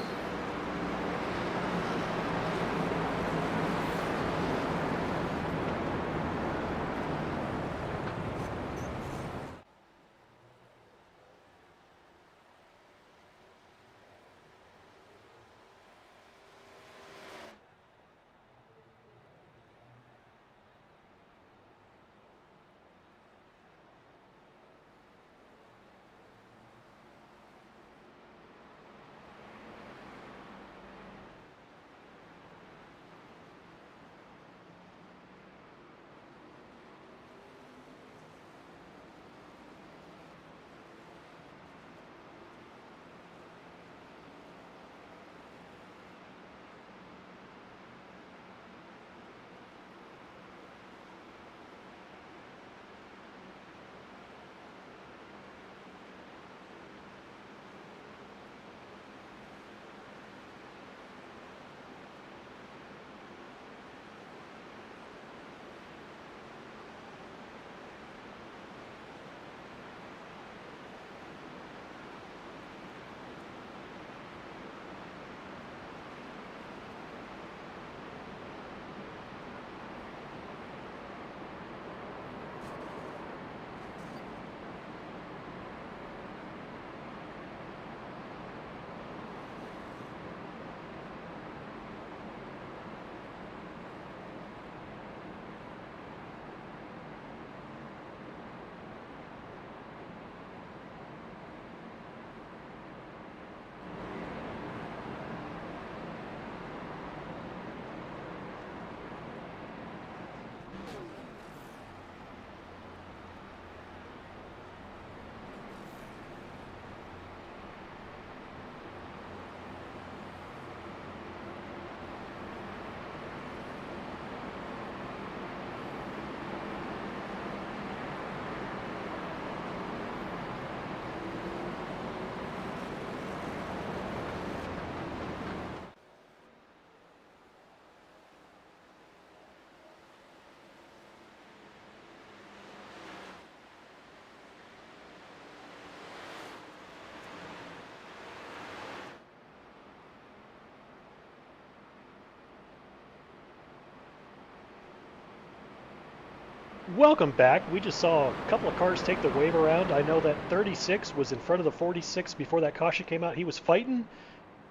Welcome back. We just saw a couple of cars take the wave around. I know that 36 was in front of the 46 before that caution came out. He was fighting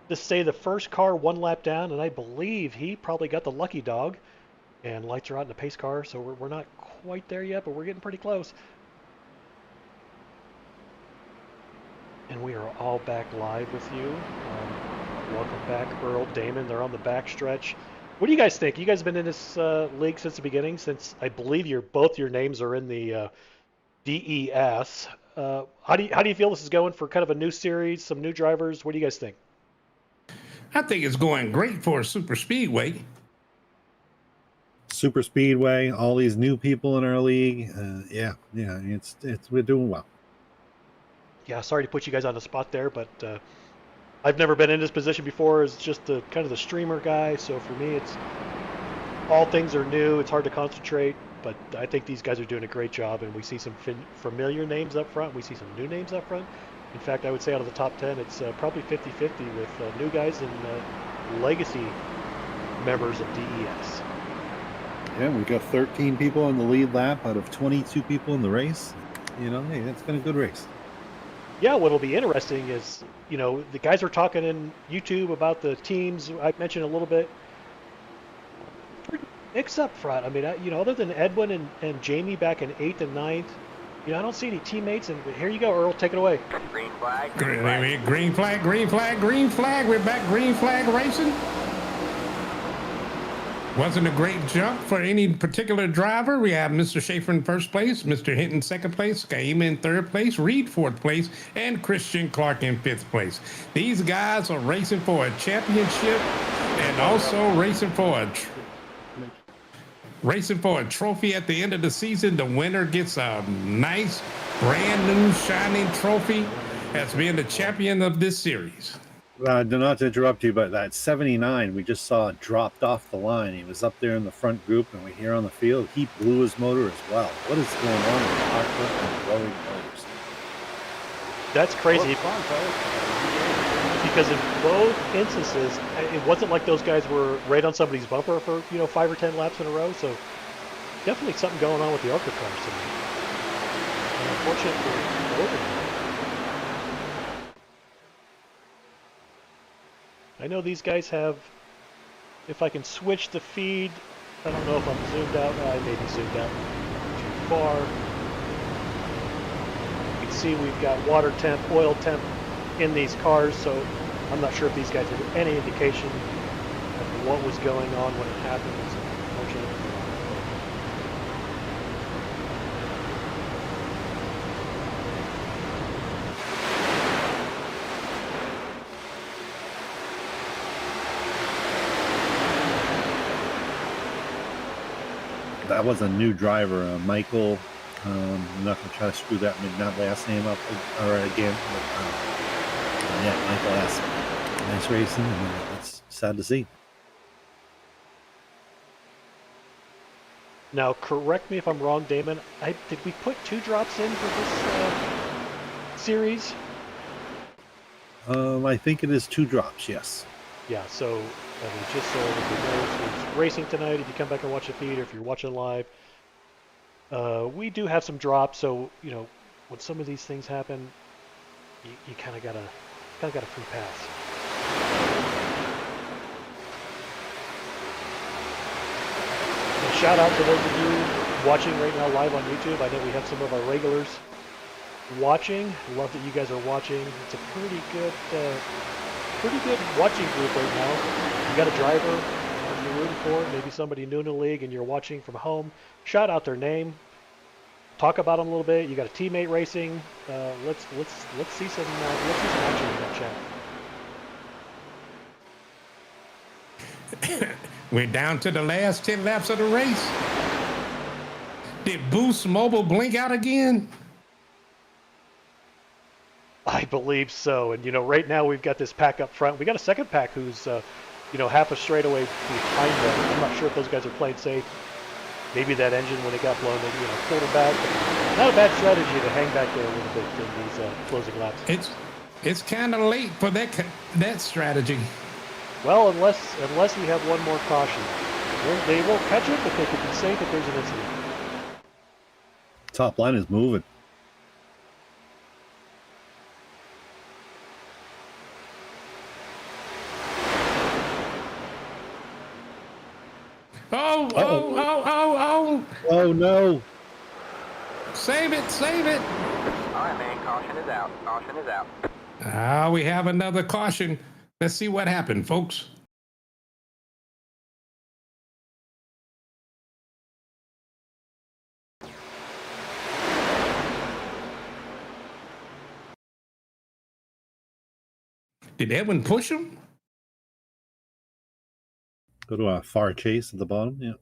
to stay the first car one lap down, and I believe he probably got the lucky dog. And lights are out in the pace car, so we're not quite there yet, but we're getting pretty close. And we are all back live with you. Welcome back, Earl, Damon. They're on the back stretch. What do you guys think? You guys have been in this league since the beginning, since I believe both your names are in the DES. How do you feel this is going for kind of a new series, some new drivers? What do you guys think? I think it's going great for a super speedway. Super speedway, all these new people in our league. Yeah, it's we're doing well. Yeah, sorry to put you guys on the spot there, but I've never been in this position before as just kind of the streamer guy. So for me, it's all things are new. It's hard to concentrate, but I think these guys are doing a great job, and we see some familiar names up front. We see some new names up front. In fact, I would say out of the top 10, it's probably 50-50 with new guys and legacy members of DES. Yeah, we got 13 people in the lead lap out of 22 people in the race. Hey, it's been a good race. Yeah, what'll be interesting is, the guys are talking in YouTube about the teams. I mentioned a little bit. Mix up front. I mean, other than Edwin and Jamie back in 8th and 9th, I don't see any teammates. And here you go, Earl, take it away. Green flag. Green flag, green flag, green flag. We're back, green flag racing. Wasn't a great jump for any particular driver. We have Mr. Schaefer in first place, Mr. Hinton second place, Kaima in third place, Reed fourth place, and Christian Clark in fifth place. These guys are racing for a championship and also racing for a trophy at the end of the season. The winner gets a nice, brand new, shining trophy as being the champion of this series. Not to interrupt you, but that 79 we just saw dropped off the line. He was up there in the front group, and we hear on the field he blew his motor as well. What is going on with ARCA and blowing motors? That's crazy. Because in both instances, it wasn't like those guys were right on somebody's bumper for 5 or 10 laps in a row. So definitely something going on with the ARCA cars tonight. And unfortunate for both of them. I know these guys have, if I can switch the feed, I don't know if I'm zoomed out. I may be zoomed out too far. You can see we've got water temp, oil temp in these cars, so I'm not sure if these guys have any indication of what was going on when it happened. It's unfortunate. That was a new driver, Michael. I'm not going to try to screw that last name up again. But, yeah, Michael S. Nice racing. It's sad to see. Now, correct me if I'm wrong, Damon. Did we put 2 drops in for this series? I think it is 2 drops, yes. Yeah, so just so it's racing tonight, if you come back and watch the feed, or if you're watching live, we do have some drops. So when some of these things happen, you kind of got a free pass. And shout out to those of you watching right now live on YouTube. I know we have some of our regulars watching. Love that you guys are watching. It's a pretty good watching group right now. You got a driver you're rooting for, maybe somebody new in the league, and you're watching from home. Shout out their name. Talk about them a little bit. You got a teammate racing. Let's see some action in that chat. We're down to the last 10 laps of the race. Did Boost Mobile blink out again? I believe so. And right now we've got this pack up front. We got a second pack who's half a straightaway behind them. I'm not sure if those guys are playing safe. Maybe that engine, when it got blown, maybe pulled them back. But not a bad strategy to hang back there a little bit in these closing laps. It's kind of late for that strategy. Well, unless we have one more caution, they won't catch it, but they could be safe if there's an incident. Top line is moving. Oh. Oh, no. Save it. All right, man. Caution is out. We have another caution. Let's see what happened, folks. Did Edwin push him? Go to a far chase at the bottom. Yeah.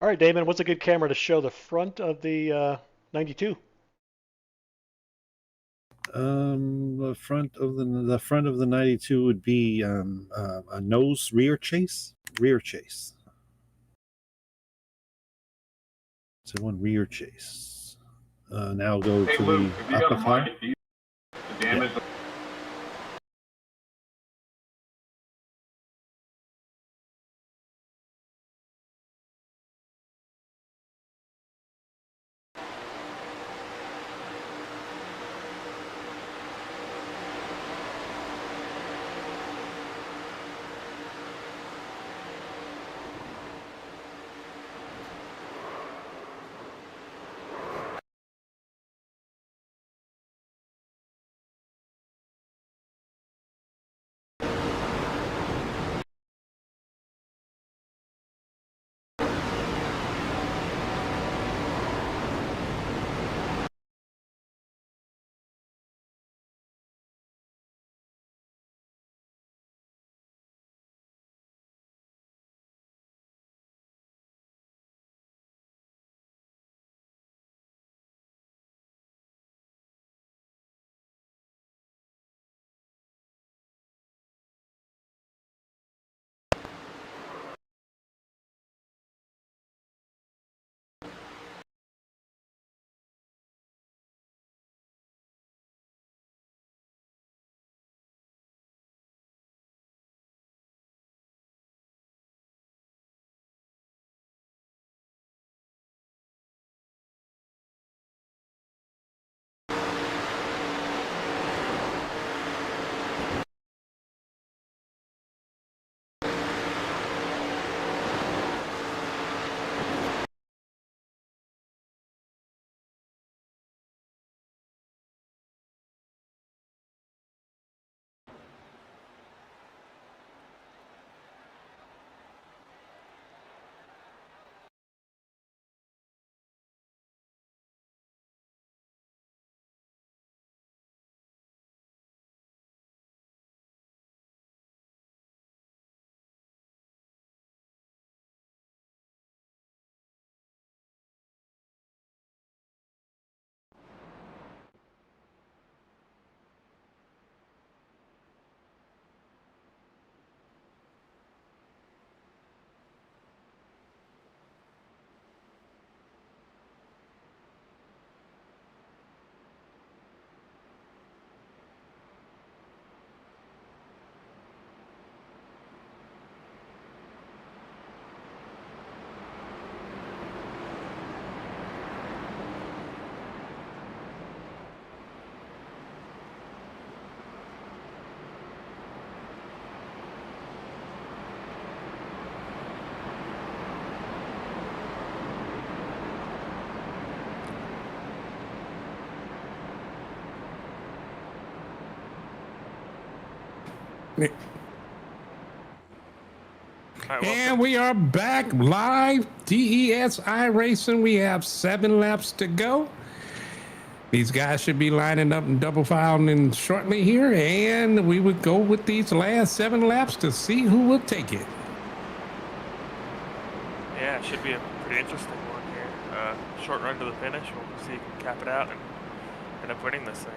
All right, Damon, what's a good camera to show the front of the 92? The front of the 92 would be a nose rear chase. So one rear chase. Now go to Luke, the upper car. The damage. Yeah. All right, And we are back live. DES iRacing. We have 7 laps to go. These guys should be lining up and double filing shortly here. And we would go with these last 7 laps to see who will take it. Yeah, it should be a pretty interesting one here. Short run to the finish. We'll see if we can cap it out and end up winning this thing.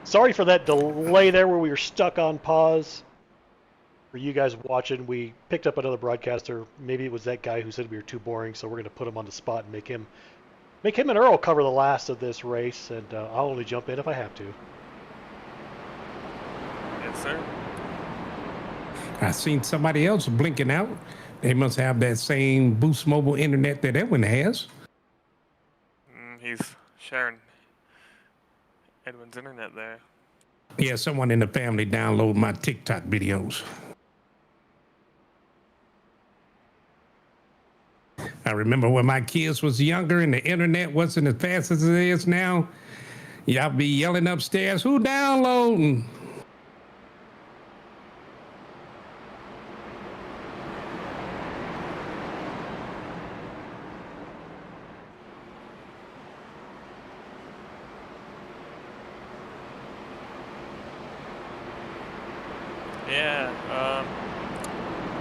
Sorry for that delay there where we were stuck on pause. For you guys watching, we picked up another broadcaster. Maybe it was that guy who said we were too boring, so we're going to put him on the spot and make him and Earl cover the last of this race, and I'll only jump in if I have to. Yes, sir. I seen somebody else blinking out. They must have that same Boost Mobile internet that Edwin has. He's sharing Edwin's internet there. Yeah, someone in the family downloaded my TikTok videos. I remember when my kids was younger and the internet wasn't as fast as it is now. Y'all be yelling upstairs, who downloading? Yeah,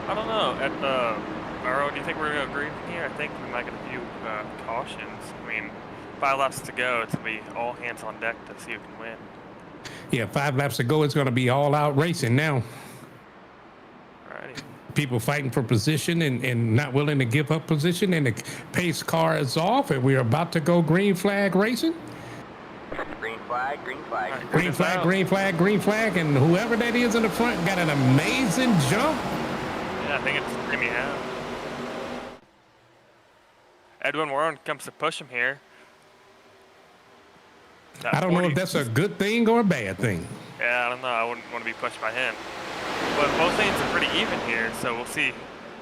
I don't know. Arrow, do you think we're going to agree here? I think we might get a few cautions. I mean, 5 laps to go. It's going to be all hands on deck to see who can win. Yeah, 5 laps to go. It's going to be all out racing now. Alrighty. People fighting for position and not willing to give up position, and the pace car is off, and we're about to go green flag racing. Green flag, green flag. Right, Green flag, green flag, green flag, and whoever that is in the front got an amazing jump. Yeah, I think it's Jimmy Howe. Edwin Warren comes to push him here. That I don't know 40 if that's a good thing or a bad thing. Yeah, I don't know. I wouldn't want to be pushed by him. But both lanes are pretty even here, so we'll see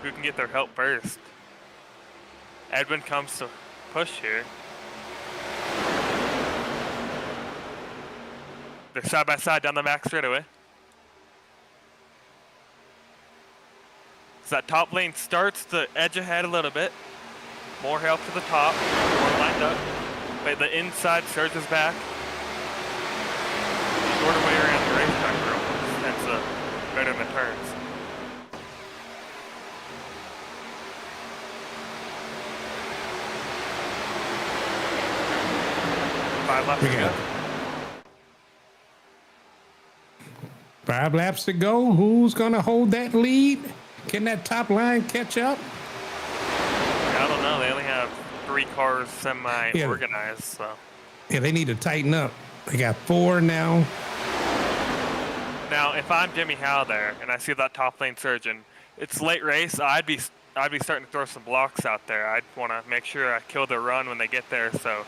who can get their help first. Edwin comes to push here. They're side by side down the back straightaway. So that top lane starts to edge ahead a little bit. More help to the top, more lined up. But the inside surges back. Shorter way around the racetrack girl. That's better in the turns. Five laps to go. 5 laps to go. Who's going to hold that lead? Can that top line catch up? I don't know. They only have 3 cars semi-organized, so. Yeah, they need to tighten up. They got 4 now. Now, if I'm Jimmy Howe there and I see that top lane surgeon, it's late race. I'd be starting to throw some blocks out there. I'd want to make sure I kill their run when they get there. So,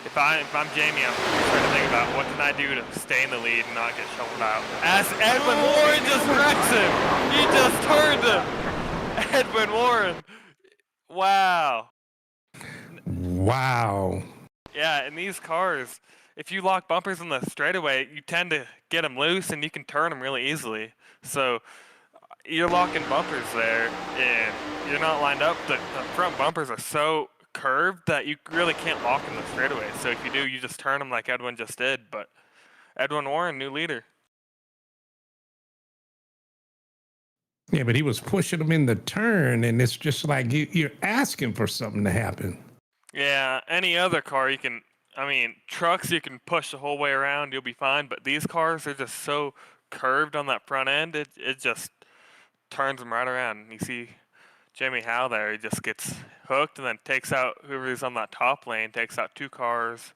if I'm Jamie, I'm trying to think about what can I do to stay in the lead and not get shoveled out. As Edwin Warren just wrecks him, he just turned him. Edwin Warren, wow. Wow. Yeah, in these cars, if you lock bumpers in the straightaway, you tend to get them loose and you can turn them really easily. So you're locking bumpers there and you're not lined up. The front bumpers are so curved that you really can't lock in the straightaway. So if you do, you just turn them like Edwin just did. But Edwin Warren, new leader. Yeah, but he was pushing them in the turn, and it's just like you're asking for something to happen. Yeah, any other car you can, trucks you can push the whole way around, you'll be fine. But these cars are just so curved on that front end, it just turns them right around. And you see Jamie Howe there, he just gets hooked and then takes out whoever's on that top lane, takes out 2 cars,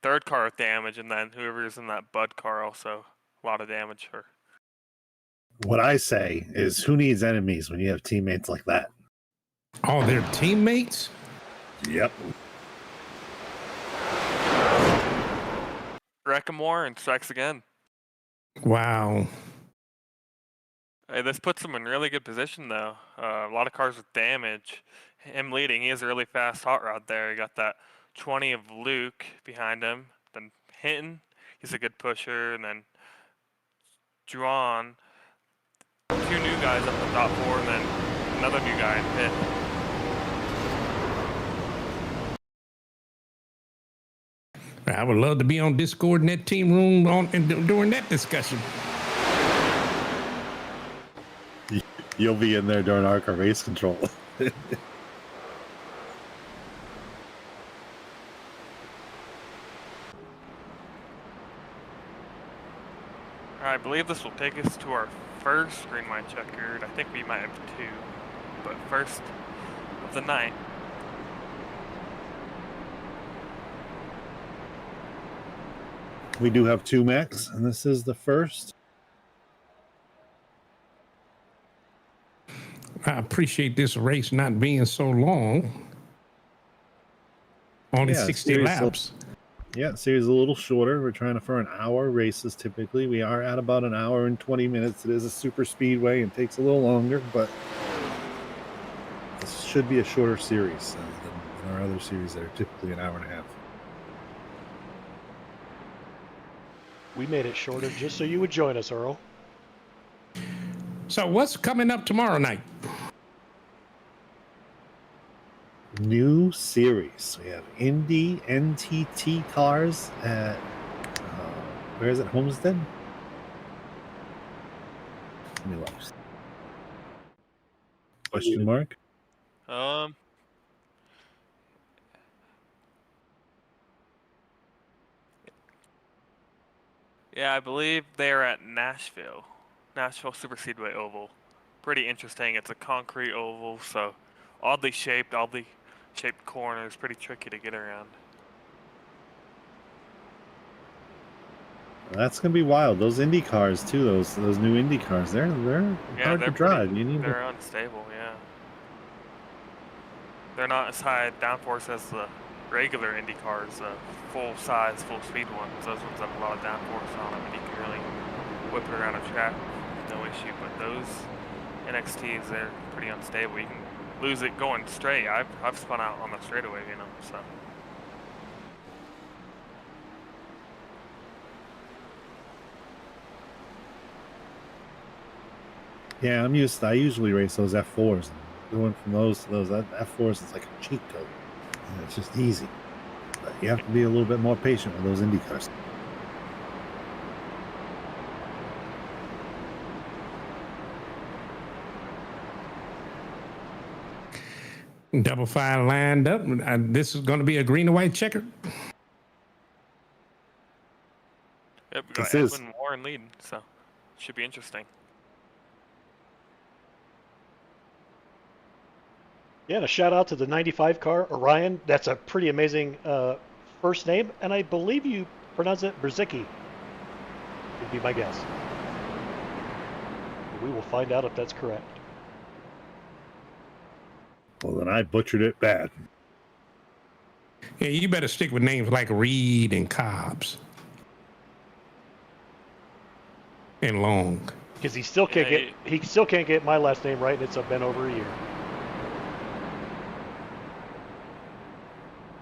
3rd car with damage, and then whoever's in that Bud car also a lot of damage for. What I say is, who needs enemies when you have teammates like that? All their teammates? Yep. Wreck 'em more and strikes again. Wow. Hey, this puts him in really good position, though. A lot of cars with damage. Him leading, he has a really fast hot rod there. He got that 20 of Luke behind him. Then Hinton, he's a good pusher. And then Juan, two new guys up the top four, and then another new guy in pit. I would love to be on Discord in that team room during that discussion. You'll be in there during ARCA race control. I believe this will take us to our first green white checkered. I think we might have two, but first of the night. We do have two mechs, and this is the first. I appreciate this race not being so long. Only 60 laps. Yeah, series a little shorter. We're trying to for an hour races typically. We are at about an hour and 20 minutes. It is a super speedway and takes a little longer, but this should be a shorter series than our other series that are typically an hour and a half. We made it shorter just so you would join us, Earl. So what's coming up tomorrow night? New series. We have Indy NTT cars at where is it? Homestead? Let me look. Question mark? Yeah, I believe they're at Nashville Super Speedway Oval. Pretty interesting. It's a concrete oval, so oddly shaped corners, pretty tricky to get around. That's gonna be wild. Those Indy cars too. Those new Indy cars. They're hard to drive. They're unstable. Yeah, they're not as high downforce as the regular Indy cars, full size, full speed ones. Those ones have a lot of downforce on them, and you can really whip it around a track, no issue. But those NXTs, they're pretty unstable. You can lose it going straight. I've spun out on the straightaway, so. Yeah, I'm used to, I usually race those F4s. Going from those to those F4s is like a cheat code. And it's just easy. But you have to be a little bit more patient with those Indy cars. Double file lined up. This is going to be a green and white checker. Yep, we got Edwin Warren leading, so should be interesting. Yeah, and a shout out to the 95 car, Orion. That's a pretty amazing first name, and I believe you pronounce it Brzicki, would be my guess. We will find out if that's correct. Well, then I butchered it bad. Yeah, you better stick with names like Reed and Cobbs. And Long. Because he still can't get my last name right, and it's been over a year.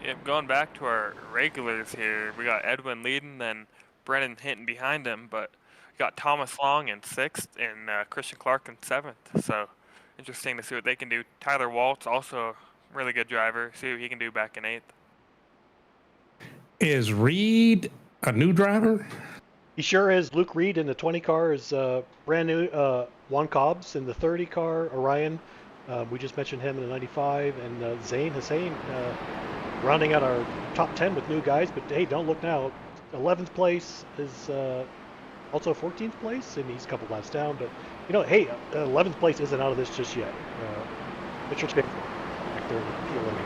Yep, going back to our regulars here, we got Edwin leading, then Brennan Hinton behind him, but we got Thomas Long in 6th and Christian Clark in 7th. So interesting to see what they can do. Tyler Waltz, also a really good driver. See what he can do back in 8th. Is Reed a new driver? He sure is. Luke Reed in the 20 car is brand new. Juan Cobbs in the 30 car. Orion, we just mentioned him in the 95. And Zane Hussein rounding out our top 10 with new guys. But hey, don't look now. 11th place is also 14th place, and he's a couple laps down. But, hey, 11th place isn't out of this just yet. Richard Spick back there in the P11.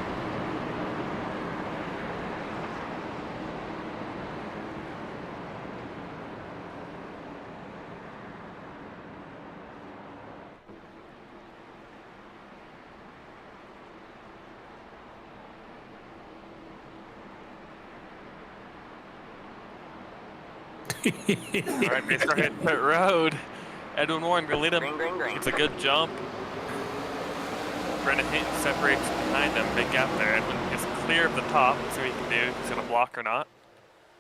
All right, they start hitting pit road. Edwin Warren gonna lead him. Green, green, green. It's a good jump. Brennan Hinton separates behind him. Big gap there. Edwin is clear of the top. Let's see what he can do. He's gonna block or not.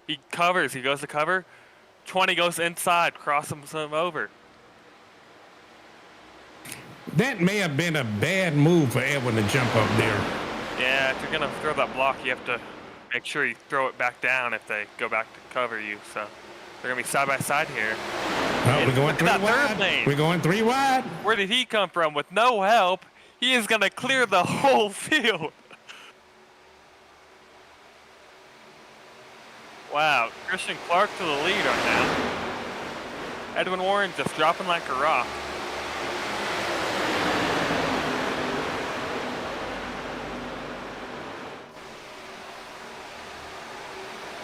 He covers. He goes to cover. 20 goes inside. Crosses him over. That may have been a bad move for Edwin to jump up there. Yeah, if you're gonna throw that block, you have to make sure you throw it back down if they go back to cover you. So they're gonna be side by side here. Oh, we're going look three at that third wide. lane. We're going 3 wide. Where did he come from? With no help, he is gonna clear the whole field. Wow, Christian Clark to the lead right now. Edwin Warren just dropping like a rock.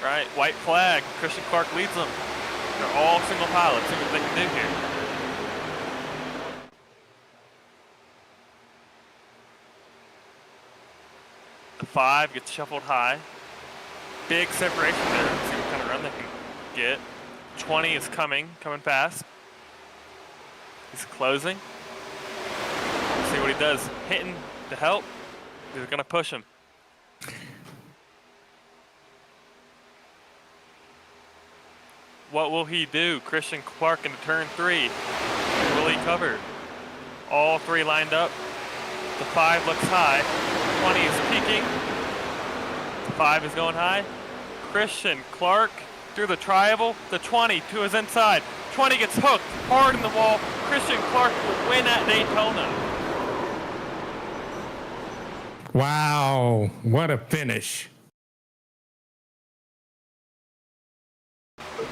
Right, white flag. Christian Clark leads them. They're all single pilots. See what they can do here. The 5 gets shuffled high. Big separation there. Let's see what kind of run they can get. 20 is coming fast. He's closing. Let's see what he does. Hitting to help. He's gonna push him. What will he do? Christian Clark into turn 3. Will he cover? All 3 lined up. The 5 looks high. 20 is peaking. The 5 is going high. Christian Clark through the triangle. The 20 to his inside. 20 gets hooked hard in the wall. Christian Clark will win at Daytona. Wow, what a finish.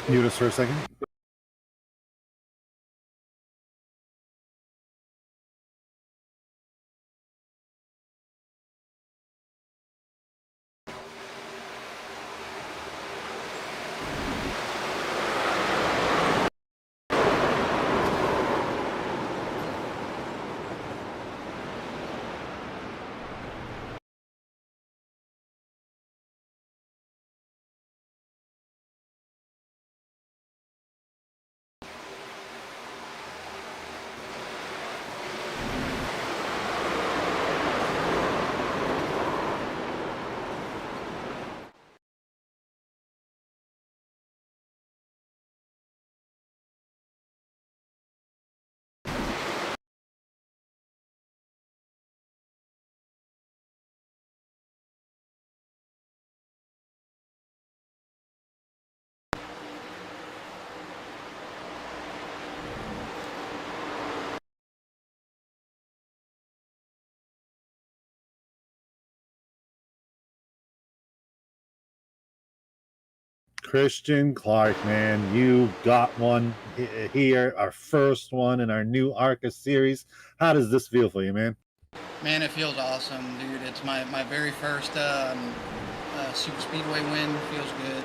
Mute us for a second. Christian Clark, man, you got one here, our first one in our new ARCA series. How does this feel for you, man? Man, it feels awesome, dude. It's my very first super speedway win. Feels good.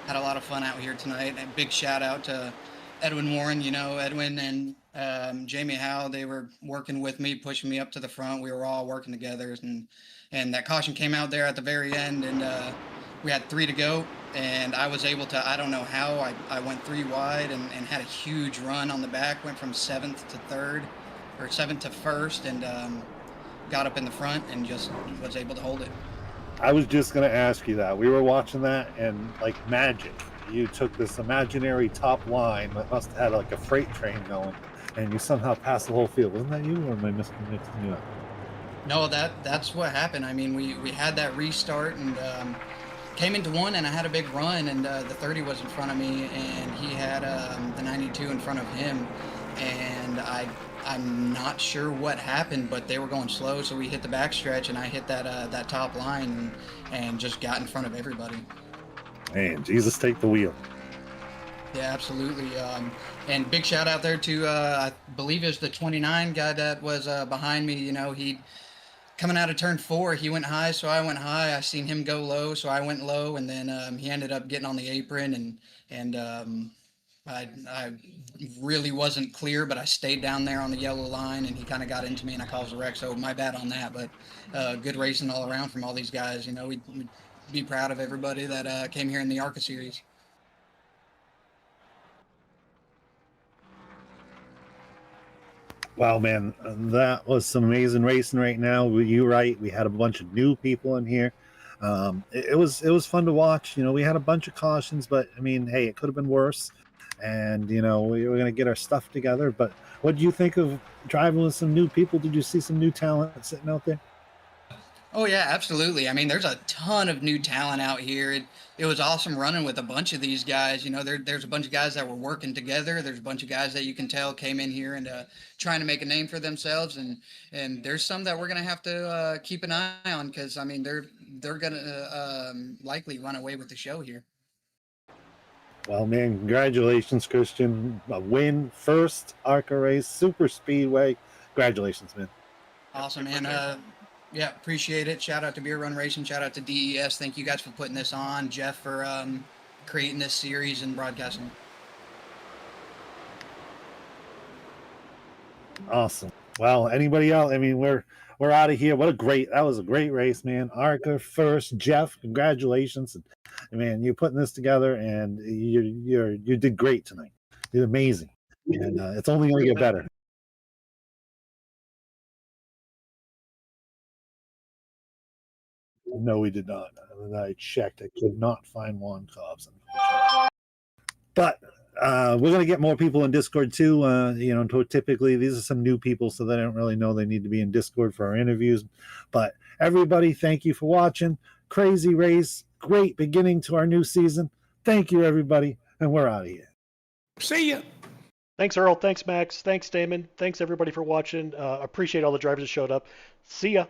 Had a lot of fun out here tonight. And big shout out to Edwin Warren. You know, Edwin and Jamie Howe, they were working with me, pushing me up to the front. We were all working together, and that caution came out there at the very end, and we had 3 to go, and I was able to, I don't know how, I went 3 wide and had a huge run on the back, went from 7th to 3rd, or 7th to 1st, and got up in the front and just was able to hold it. I was just going to ask you that. We were watching that, and like magic, you took this imaginary top line that must have had like a freight train going, and you somehow passed the whole field. Wasn't that you, or am I mixing you up? No, that's what happened. I mean, we had that restart and came into one, and I had a big run, and the 30 was in front of me, and he had the 92 in front of him, and I'm not sure what happened, but they were going slow, so we hit the backstretch, and I hit that top line and just got in front of everybody. Man, Jesus, take the wheel. Yeah, absolutely. And big shout out there to I believe it was the 29 guy that was behind me. You know, he coming out of turn 4, he went high, so I went high. I seen him go low, so I went low, and then he ended up getting on the apron, and I really wasn't clear, but I stayed down there on the yellow line, and he kind of got into me, and I caused a wreck. So my bad on that, but good racing all around from all these guys. You know, we'd be proud of everybody that came here in the ARCA Series. Wow, man, that was some amazing racing right now. You're right. We had a bunch of new people in here. It was fun to watch. You know, we had a bunch of cautions, but I mean, hey, it could have been worse. And you know, we were gonna get our stuff together. But what do you think of driving with some new people? Did you see some new talent sitting out there? Oh yeah, absolutely. I mean, there's a ton of new talent out here. It was awesome running with a bunch of these guys. You know, there's a bunch of guys that were working together. There's a bunch of guys that you can tell came in here and trying to make a name for themselves. And there's some that we're gonna have to keep an eye on because I mean they're gonna likely run away with the show here. Well, man, congratulations, Christian. A win, first ARCA race, super speedway. Congratulations, man. Awesome, man. Yeah, appreciate it. Shout out to Beer Run Racing. Shout out to DES. Thank you guys for putting this on. Jeff for creating this series and broadcasting. Awesome. Well, anybody else? I mean, we're out of here. That was a great race, man. ARCA first, Jeff. Congratulations, and man, you're putting this together, and you did great tonight. You did amazing, and it's only going to get better. No, we did not. And I checked. I could not find Juan Cobbs, unfortunately. But we're going to get more people in Discord too. You know, typically these are some new people, so they don't really know they need to be in Discord for our interviews. But everybody, thank you for watching. Crazy race. Great beginning to our new season. Thank you, everybody. And we're out of here. See ya. Thanks, Earl. Thanks, Max. Thanks, Damon. Thanks, everybody, for watching. Appreciate all the drivers that showed up. See ya.